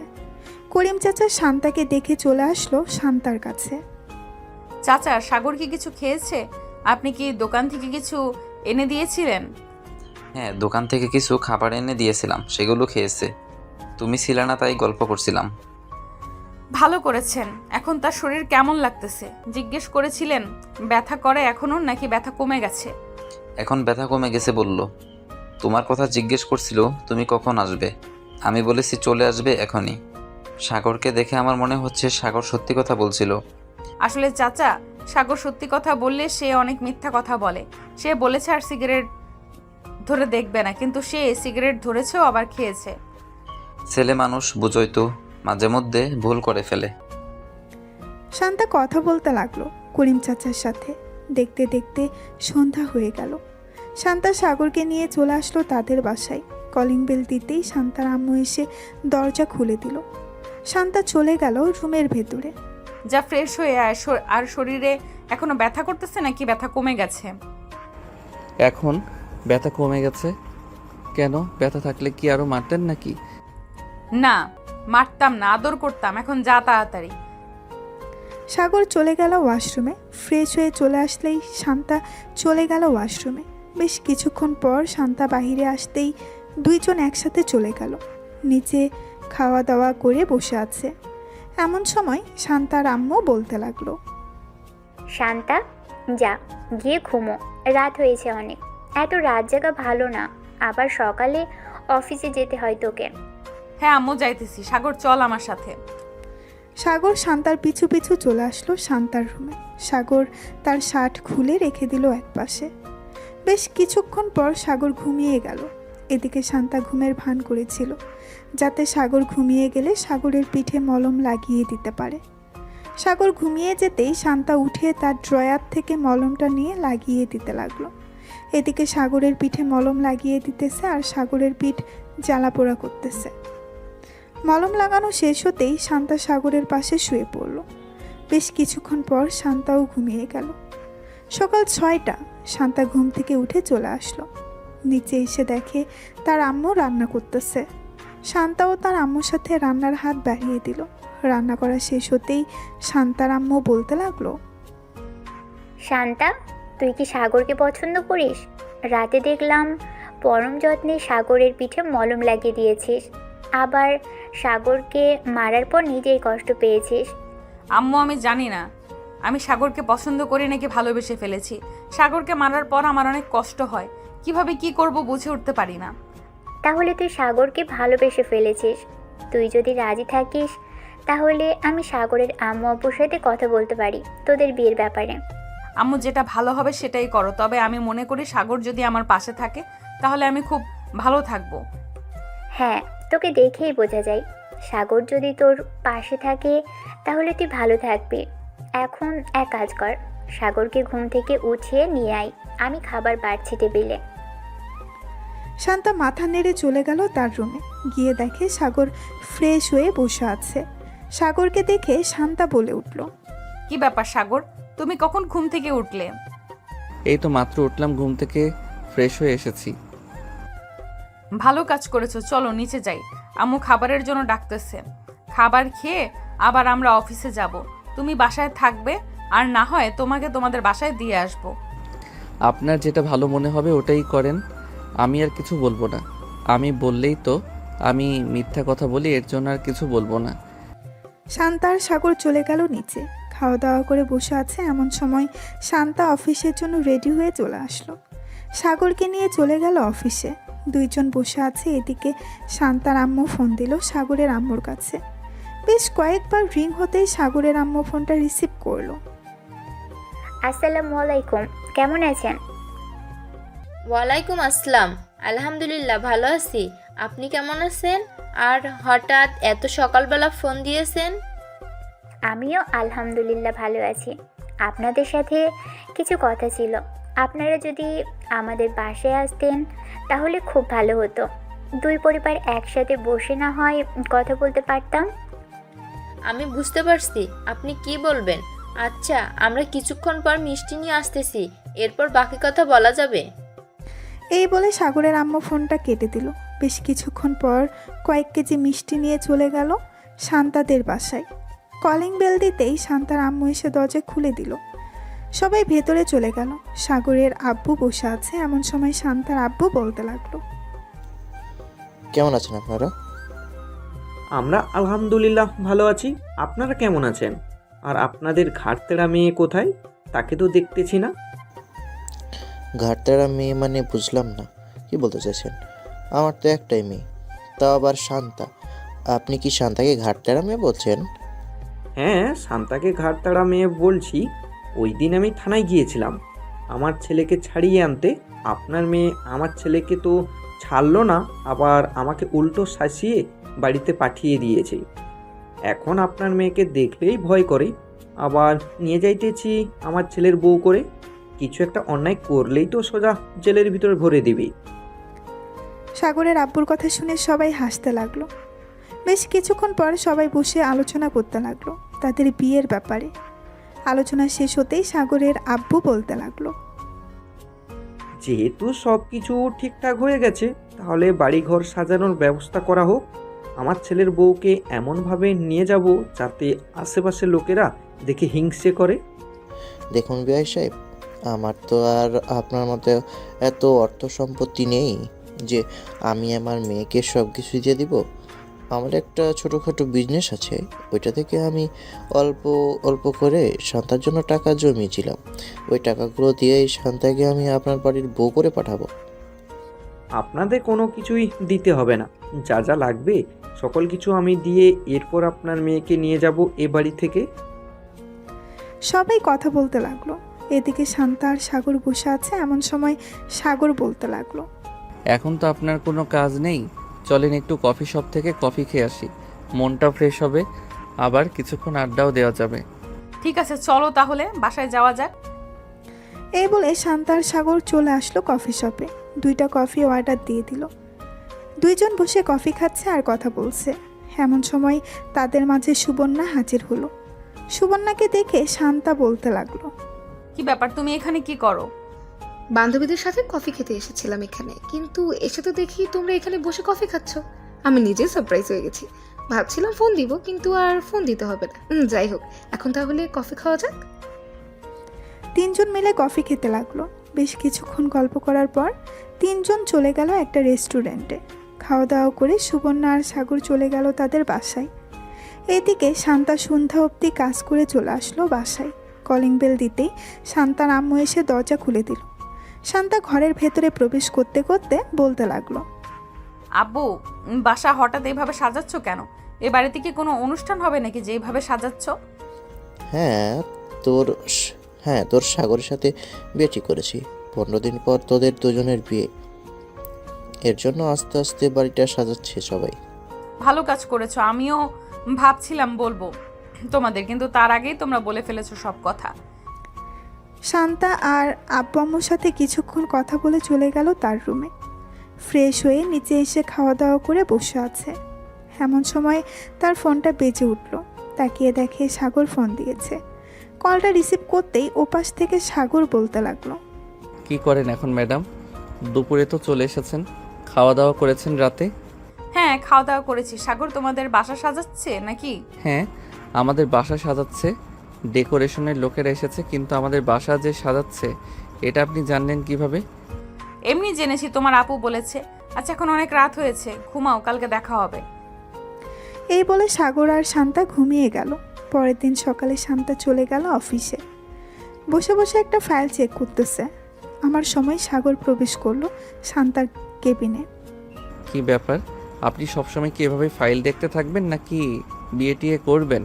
করিম চাচা শান্তাকে দেখে চলে আসলো শান্তার কাছে। চাচা, সাগর কি কিছু খেয়েছে? আপনি কি দোকান থেকে কিছু এনে দিয়েছিলেন? হ্যাঁ, দোকান থেকে কিছু খাবার এনে দিয়েছিলাম, সেগুলো খেয়েছে। তুমি ছিলে না, তাই গল্প করছিলাম। ভালো করেছেন। এখন তার শরীর কেমন লাগতেছে? জিজ্ঞেস করেছিলেন ব্যথা করে এখনো, নাকি ব্যথা কমে গেছে? এখন ব্যথা কমে গেছে বলল। তোমার কথা জিজ্ঞেস করছিল তুমি কখন আসবে। আমি বলেছি চলে আসবে এখনই। সাগরকে দেখে আমার মনে হচ্ছে সাগর সত্যি কথা বলছিল। আসলে চাচা, সাগর সত্যি কথা বললে সে অনেক মিথ্যা কথা বলে। সে বলেছে আর সিগারেট ধরে দেখবে না, কিন্তু সে সিগারেট ধরেছেও আবার খেয়েছে। ছেলে মানুষ বুঝোই তো, মাঝে মধ্যে ভুল করে ফেলে। শান্তা কথা বলতে লাগলো করিম চাচার সাথে। দেখতে দেখতে সন্ধ্যা হয়ে গেল। শান্তা সাগরকে নিয়ে চলে আসলো তাদের বাসায়। কলিং বেল দিতেই শান্তার আম্মু এসে দরজা খুলে দিল। শান্তা চলে গেল রুমের ভেতরে। যা ফ্রেশ হয়ে আয়। আর শরীরে এখনো ব্যথা করতেছে নাকি ব্যথা কমে গেছে? এখন ব্যথা কমে গেছে। কেন, ব্যথা থাকলে কি আরো মারতেন নাকি? না, মারতাম না, আদর করতাম। এখন যা তাড়াতাড়ি। সাগর চলে গেল ওয়াশরুমে। ফ্রেশ হয়ে চলে আসলেই শান্তা চলে গেল ওয়াশরুমে। বেশ কিছুক্ষণ পর শান্তা বাহিরে আসতেই দুইজন একসাথে চলে গেল। নিচে খাওয়া দাওয়া করে বসে আছে। এমন সময় শান্তার আম্মু বলতে লাগলো, শান্তা, যা গিয়ে ঘুমো, রাত হয়েছে অনেক। এত রাত জাগা ভালো না, আবার সকালে অফিসে যেতে হয় তোকে। হ্যাঁ আম্মু, যাইতেছি। সাগর চল আমার সাথে। সাগর শান্তার পিছু পিছু চলে আসলো শান্তার রুমে। সাগর তার শার্ট খুলে রেখে দিল একপাশে। বেশ কিছুক্ষণ পর সাগর ঘুমিয়ে গেল। এদিকে শান্তা ঘুমের ভান করেছিল, যাতে সাগর ঘুমিয়ে গেলে সাগরের পিঠে মলম লাগিয়ে দিতে পারে। সাগর ঘুমিয়ে যেতেই শান্তা উঠে তার ড্রয়ার থেকে মলমটা নিয়ে লাগিয়ে দিতে লাগলো। এদিকে সাগরের পিঠে মলম লাগিয়ে দিতেছে আর সাগরের পিঠ জ্বালাপোড়া করতেছে। মলম লাগানো শেষ হতেই শান্তা সাগরের পাশে শুয়ে পড়ল। বেশ কিছুক্ষণ পর শান্তাও ঘুমিয়ে গেল। সকাল 6টা। শান্তা ঘুম থেকে উঠে চলে আসলো। নিচে এসে দেখে তার আম্মু রান্না করতেছে। শান্তাও তার আম্মুর সাথে রান্নার হাত বাড়িয়ে দিল। রান্না করা শেষ হতেই শান্তার আম্মু বলতে লাগলো, শান্তা, তুই কি সাগরকে পছন্দ করিস? রাতে দেখলাম পরম যত্নে সাগরের পিঠে মলম লাগিয়ে দিয়েছিস, আবার সাগরকে মারার পর নিজেই কষ্ট পেয়েছিস। আম্মু, আমি জানি না আমি সাগরকে পছন্দ করি নাকি ভালোবেসে ফেলেছি। সাগরকে মারার পর আমার অনেক কষ্ট হয়। কিভাবে কি করব বুঝে উঠতে পারি না। তাহলে তুই সাগরকে ভালোবেসে ফেলেছিস। তুই যদি রাজি থাকিস তাহলে আমি সাগরের আম্মু আব্বুর সাথে কথা বলতে পারি তোদের বিয়ের ব্যাপারে। আম্মু, যেটা ভালো হবে সেটাই করো। তবে আমি মনে করি সাগর যদি আমার পাশে থাকে তাহলে আমি খুব ভালো থাকবো। হ্যাঁ, তোকে দেখেই বোঝা যায়। সাগর যদি তোর পাশে থাকে তাহলে তুই ভালো থাকবি। এখন এক কাজ কর, সাগরকে ঘুম থেকে উঠিয়ে নিয়ে আয়, আমি খাবার বাড়ছি টেবিলে। শান্তা মাথা নেড়ে চলে গেল তার রুমে। গিয়ে দেখে সাগর ফ্রেশ হয়ে বসে আছে। সাগরকে দেখে শান্তা বলে উঠল, কি ব্যাপার সাগর, তুমি কখন ঘুম থেকে উঠলে? এই তো মাত্র উঠলাম ঘুম থেকে, ফ্রেশ হয়ে এসেছি। ভালো কাজ করেছো, চলো নিচে যাই। আম্মু খাবারের জন্য ডাকতেছে। খাবার খেয়ে আবার আমরা অফিসে যাব। তুমি বাসায় থাকবে, আর না হয় তোমাকে তোমাদের বাসায় দিয়ে আসবো। আপনার যেটা ভালো মনে হবে ওটাই করেন, আমি আর কিছু বলবো না। আমি বললেই তো আমি মিথ্যা কথা বলি, এর জন্য আর কিছু বলবো না। শান্তা আর সাগর চলে গেল নিচে। খাওয়া দাওয়া করে বসে আছে। এমন সময় শান্তা অফিসের জন্য রেডি হয়ে চলে আসলো। সাগরকে নিয়ে চলে গেল অফিসে। দুইজন বসে আছে। এদিকে শান্তার আম্মু ফোন দিল সাগরের আম্মুর কাছে। বেশ কয়েকবার রিং হতেই সাগরের আম্মু ফোনটা রিসিভ করলো। আসসালামু আলাইকুম, কেমন আছেন? ওয়ালাইকুম আসসালাম। আলহামদুলিল্লাহ ভালো আছি। আপনি কেমন আছেন? আর হঠাৎ এত সকালবেলা ফোন দিয়েছেন? আমিও আলহামদুলিল্লাহ ভালো আছি। আপনাদের সাথে কিছু কথা ছিল। আপনারা যদি আমাদের বাসায় আসতেন তাহলে খুব ভালো হতো। দুই পরিবার একসাথে বসে না হয় কথা বলতে পারতাম। আমি বুঝতে পারছি আপনি কি বলবেন। আচ্ছা, আমরা কিছুক্ষণ পর মিষ্টি নিয়ে আসতেছি, এরপর বাকি কথা বলা যাবে। এই বলে সাগরের আম্মু ফোনটা কেটে দিল। বেশ কিছুক্ষণ পর কয়েক কেজি মিষ্টি নিয়ে চলে গেল শান্তাদের বাসায়। কলিং বেল দিতেই শান্তার আম্মু এসে দরজা খুলে দিল। সবাই ভেতরে চলে গেল। সাগরের আব্বু বসে আছে। এমন সময় শান্তার আব্বু বলতে লাগলো, কেমন আছেন আপনারা? আমরা আলহামদুলিল্লাহ ভালো আছি। আপনারা কেমন আছেন? আর আপনাদের ঘাটতেরা মেয়ে কোথায়? তাকে তো দেখতেছি না। ঘাটতেরা মেয়ে মানে বুঝলাম না, কি বলতে চাইছেন? আমার তো একটাই মেয়ে, তাও আবার শান্তা। আপনি কি শান্তাকে ঘাটতেরা মেয়ে বলছেন? হ্যাঁ, শান্তাকে ঘাটতাড়া মেয়ে বলছি। ওই দিন আমি থানায় গিয়েছিলাম, আমার ছেলেকে ছাড়িয়ে আনতে। আপনার মেয়ে আমার ছেলেকে তো ছাড়লো না, আবার আমাকে উল্টো শাসিয়ে বাড়িতে পাঠিয়ে দিয়েছে। এখন আপনার মেয়েকে দেখলেই ভয় করে, আবার নিয়ে যাইতেছি আমার ছেলের বউ করে। কিছু একটা অন্যায় করলেই তো সোজা জেলের ভিতরে ভরে দিবি। সাগরের আব্বুর কথা শুনে সবাই হাসতে লাগলো। বেশ কিছুক্ষণ পর সবাই বসে আলোচনা করতে লাগলো তাদের বিয়ের ব্যাপারে। আলোচনা শেষ হতেই সাগরের আব্বু বলতে লাগলো, যেহেতু সব কিছু ঠিকঠাক হয়ে গেছে, তাহলে বাড়িঘর সাজানোর ব্যবস্থা করা হোক। আমার ছেলের বউকে এমনভাবে নিয়ে যাব যাতে আশেপাশের লোকেরা দেখে হিংসে করে। দেখুন বিআই সাহেব, আমার তো আর আপনার মতো এত অর্থ সম্পত্তি নেই যে আমি আমার মেয়েকে সব কিছু দিয়ে দিব। আমার একটা ছোটোখাটো বিজনেস আছে, ওইটা থেকে আমি অল্প অল্প করে শান্তার জন্য টাকা জমিয়েছিলাম। ওই টাকাগুলো দিয়েই শান্তাকে আমি আপনার বাড়ির বউ করে পাঠাবো। আপনাদের কোনো কিছুই দিতে হবে না, যা যা লাগবে সকল কিছু আমি দিয়ে এরপর আপনার মেয়েকে নিয়ে যাব এ বাড়ি থেকে। সবাই কথা বলতে লাগলো। এদিকে শান্তা আর সাগর বসে আছে। এমন সময় সাগর বলতে লাগলো, এখন তো আপনার কোনো কাজ নেই, চলেন একটু কফি শপ থেকে কফি খেয়ে আসি, মনটা ফ্রেশ হবে, আবার কিছুক্ষণ আড্ডাও দেওয়া যাবে। ঠিক আছে, চলো তাহলে বাসায় যাওয়া যাক। এই বলে শান্তা আর সাগর চলে আসলো কফি শপে। 2টা কফি অর্ডার দিয়ে দিল। দুইজন বসে কফি খাচ্ছে আর কথা বলছে। এমন সময় তাদের মাঝে সুবর্ণা হাজির হলো। সুবর্ণাকে দেখে শান্তা বলতে লাগলো, কি ব্যাপার, তুমি এখানে কি করো? বান্ধবীদের সাথে কফি খেতে এসেছিলাম এখানে, কিন্তু এসে তো দেখি তোমরা এখানে বসে কফি খাচ্ছ। আমি নিজে সারপ্রাইজ হয়ে গেছি। ভাবছিলাম ফোন দিব, কিন্তু আর ফোন দিতে হবে না। যাই হোক, এখন তাহলে কফি খাওয়া যাক। 3জন মিলে কফি খেতে লাগলো। বেশ কিছুক্ষণ গল্প করার পর 3জন চলে গেল একটা রেস্টুরেন্টে। খাওয়া দাওয়া করে সুবর্ণা আর সাগর চলে গেল তাদের বাসায়। এদিকে শান্তা সন্ধ্যা অবধি কাজ করে চলে আসলো বাসায়। কলিং বেল দিতেই শান্তার আম্মু এসে দরজা খুলে দিল। শান্তা ঘরের ভেতরে প্রবেশ করতে করতে বলতে লাগলো, আব্বু, বাসা হঠাৎ এইভাবে সাজাচ্ছ কেন? এ বাড়িতে কি কোনো অনুষ্ঠান হবে নাকি যে এইভাবে সাজাচ্ছ? হ্যাঁ তোর তোর সাগরের সাথে বিয়ে ঠিক করেছি। 15 দিন পর তোদের দুজনের বিয়ে, এর জন্য আস্তে আস্তে বাড়িটা সাজাচ্ছে সবাই। ভালো কাজ করেছো। আমিও ভাবছিলাম বলবো তোমাদের, কিন্তু তার আগেই তোমরা বলে ফেলেছো সব কথা। শান্তা আর আব্বু আম্মুর সাথে কিছুক্ষণ কথা বলে চলে গেল তার রুমে। ফ্রেশ হয়ে নিচে এসে খাওয়া দাওয়া করে বসে আছে। এমন সময় তার ফোনটা বেজে উঠল। তাকিয়ে দেখে সাগর ফোন দিয়েছে। কলটা রিসিভ করতেই ওপাশ থেকে সাগর বলতে লাগলো, কি করেন এখন ম্যাডাম? দুপুরে তো চলে এসেছেন, খাওয়া দাওয়া করেছেন রাতে? হ্যাঁ, খাওয়া দাওয়া করেছি। সাগর, তোমাদের বাসা সাজাচ্ছে নাকি? হ্যাঁ, আমাদের বাসা সাজাচ্ছে, ডেকোরেশনের লোকেরা এসেছে, কিন্তু আমাদের বাসা যে সাজাচ্ছে এটা আপনি জানলেন কিভাবে? এমনি জেনেছি, তোমার আপু বলেছে। আচ্ছা, এখন অনেক রাত হয়েছে, ঘুমাও, কালকে দেখা হবে। এই বলে সাগর আর শান্তা ঘুমিয়ে গেল। পরের দিন সকালে শান্তা চলে গেল অফিসে। বসে বসে একটা ফাইল চেক করতেছে। আমার সময় সাগর প্রবেশ করলো শান্তার কেবিনে। কি ব্যাপার, আপনি সবসময় কি এভাবে ফাইল দেখতে থাকবেন নাকি বিয়ে টিয়ে করবেন?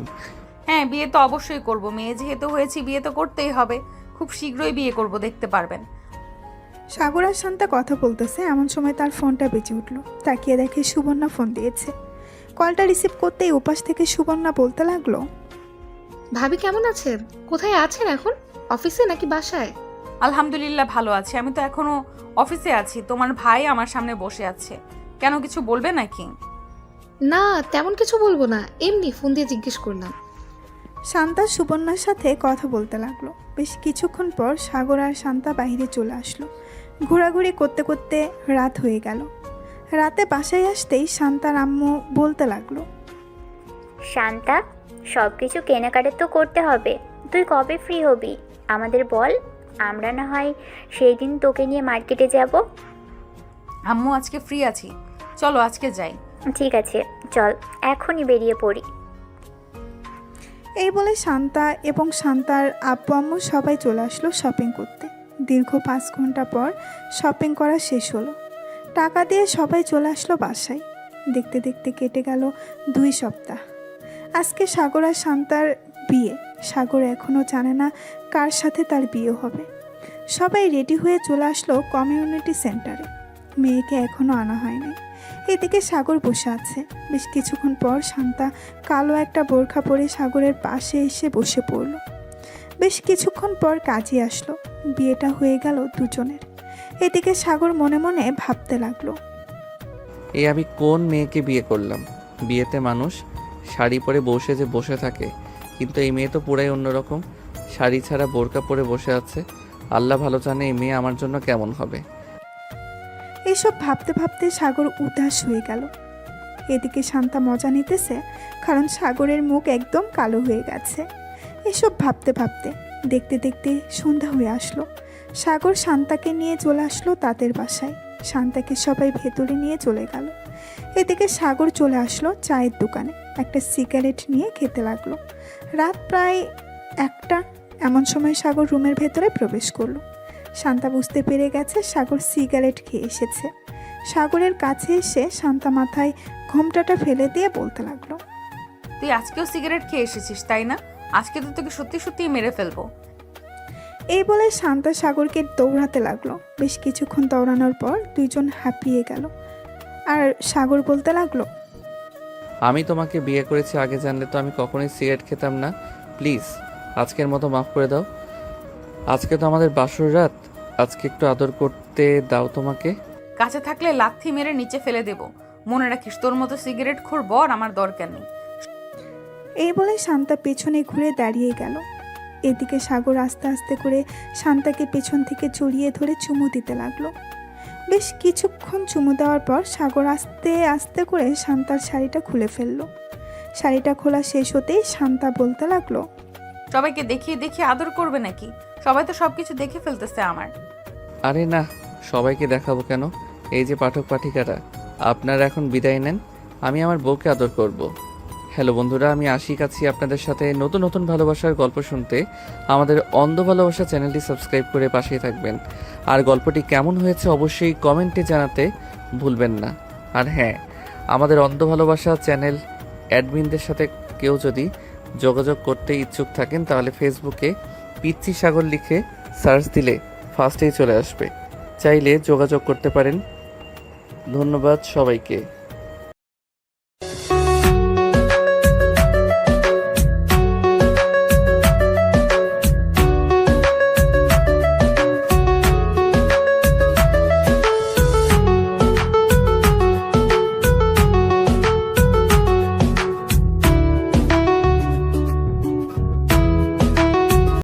হ্যাঁ, বিয়ে তো অবশ্যই করব। মেয়ে যেহেতু হয়েছি, বিয়ে তো করতেই হবে। খুব শীঘ্রই বিয়ে করব, দেখতে পারবেন। সাগর আর শান্তা কথা বলতেছে। এমন সময় তার ফোনটা বেজে উঠলো। তাকিয়ে দেখে সুবর্ণা ফোন দিয়েছে। কলটা রিসিভ করতেই ওপাশ থেকে সুবর্ণা বলতে লাগলো, ভাবি কেমন আছেন? কোথায় আছেন এখন? অফিসে নাকি বাসায়? আলহামদুলিল্লাহ ভালো আছি। আমি তো এখনো অফিসে আছি। তোমার ভাই আমার সামনে বসে আছে। কেন, কিছু বলবে নাকি? না, তেমন কিছু বলবো না, এমনি ফোন দিয়ে জিজ্ঞেস করলাম। শান্তা সুবর্ণার সাথে কথা বলতে লাগলো। বেশ কিছুক্ষণ পর সাগর আর শান্তা বাইরে চলে আসলো। ঘোরাঘুরি করতে করতে রাত হয়ে গেল। রাতে বাসায় আসতেই শান্তার আম্মু বলতে লাগলো, শান্তা, সব কিছু কেনাকাটা তো করতে হবে। তুই কবে ফ্রি হবি আমাদের বল, আমরা না হয় সেই দিন তোকে নিয়ে মার্কেটে যাব। আম্মু, আজকে ফ্রি আছি, চলো আজকে যাই। ঠিক আছে, চল এখনই বেরিয়ে পড়ি। এই বলে শান্তা এবং শান্তার আব্বু আম্মু সবাই চলে আসলো শপিং করতে। দীর্ঘ 5 ঘন্টা পর শপিং করা শেষ হলো। টাকা দিয়ে সবাই চলে আসলো বাসায়। দেখতে দেখতে কেটে গেল 2 সপ্তাহ। আজকে সাগর আর শান্তার বিয়ে। সাগর এখনও জানে না কার সাথে তার বিয়ে হবে। সবাই রেডি হয়ে চলে আসলো কমিউনিটি সেন্টারে। মেয়েকে এখনও আনা হয়নি। এদিকে সাগর বসে আছে। বেশ কিছুক্ষণ পর শান্তা কালো একটা বোরখা পরে সাগরের পাশে এসে বসে পড়ল। বেশ কিছুক্ষণ পর কাজী আসলো। বিয়েটা হয়ে গেল দুজনের। এদিকে সাগর মনে মনে ভাবতে লাগলো, এই আমি কোন মেয়েকে বিয়ে করলাম? বিয়েতে মানুষ শাড়ি পরে বসে যে বসে থাকে, কিন্তু এই মেয়ে তো পুরাই অন্যরকম। শাড়ি ছাড়া বোরকা পরে বসে আছে। আল্লাহ ভালো জানে এই মেয়ে আমার জন্য কেমন হবে। এইসব ভাবতে ভাবতে সাগর উদাস হয়ে গেল। এদিকে শান্তা মজা নিতেছে, কারণ সাগরের মুখ একদম কালো হয়ে গেছে। এসব ভাবতে ভাবতে দেখতে দেখতে সন্ধ্যা হয়ে আসলো। সাগর শান্তাকে নিয়ে চলে আসলো তাদের বাসায়। শান্তাকে সবাই ভেতরে নিয়ে চলে গেল। এদিকে সাগর চলে আসলো চায়ের দোকানে, একটা সিগারেট নিয়ে খেতে লাগলো। রাত প্রায় 1টা। এমন সময় সাগর রুমের ভেতরে প্রবেশ করলো। শান্তা বুঝতে পেরে গেছে সাগর সিগারেট খেয়ে এসেছে। সাগরের কাছে এসে শান্তা মাথায় ঘোমটাটা ফেলে দিয়ে বলতে লাগলো, তুই আজকেও সিগারেট খেয়ে এসেছিস তাই না? আজকে তো তোকে সত্যি সত্যি মেরে ফেলবো। এই বলে শান্তা সাগরকে দৌড়াতে লাগলো। বেশ কিছুক্ষণ দৌড়ানোর পর দুইজন হাঁপিয়ে গেল। আর সাগর বলতে লাগলো, আমি তোমাকে বিয়ে করেছি, আগে জানলে তো আমি কখনোই সিগারেট খেতাম না। প্লিজ আজকের মতো মাফ করে দাও। আজকে তো আমাদের বাসর রাত, আজকে একটু আদর করতে দাও তোমাকে। কাছে থাকলে লাথি মেরে নিচে ফেলে দেব। মনে রাখিস, তোর মতো সিগারেট খোর বর আমার দরকার নেই। এই বলে শান্তা পেছনে ঘুরে দাঁড়িয়ে গেল। এদিকে সাগর আস্তে আস্তে করে শান্তাকে পেছন থেকে জড়িয়ে ধরে চুমু দিতে লাগলো। বেশ কিছুক্ষণ চুমু দেওয়ার পর সাগর আস্তে আস্তে করে শান্তার শাড়িটা খুলে ফেললো। শাড়িটা খোলা শেষ হতেই শান্তা বলতে লাগলো, সবাইকে দেখিয়ে দেখিয়ে আদর করবে নাকি? সবাই তো সবকিছু দেখে ফেলতেছে আমার। আরে না, সবাইকে দেখাবো কেন? এই যে পাঠক পাঠিকারা, আপনারা এখন বিদায় নেন, আমি আমার বউকে আদর করব। হ্যালো বন্ধুরা, আমি আশিক আছি আপনাদের সাথে নতুন নতুন ভালোবাসার গল্প শুনতে। আমাদের অন্ধ ভালোবাসা চ্যানেলটি সাবস্ক্রাইব করে পাশেই থাকবেন। আর গল্পটি কেমন হয়েছে অবশ্যই কমেন্টে জানাতে ভুলবেন না। আর হ্যাঁ, আমাদের অন্ধ ভালোবাসা চ্যানেল অ্যাডমিনদের সাথে কেউ যদি যোগাযোগ করতে ইচ্ছুক থাকেন, তাহলে ফেসবুকে পিচ্চি সাগর লিখে সার্চ দিলে ফার্স্টেই চলে আসবে। চাইলে যোগাযোগ করতে পারেন। ধন্যবাদ সবাইকে।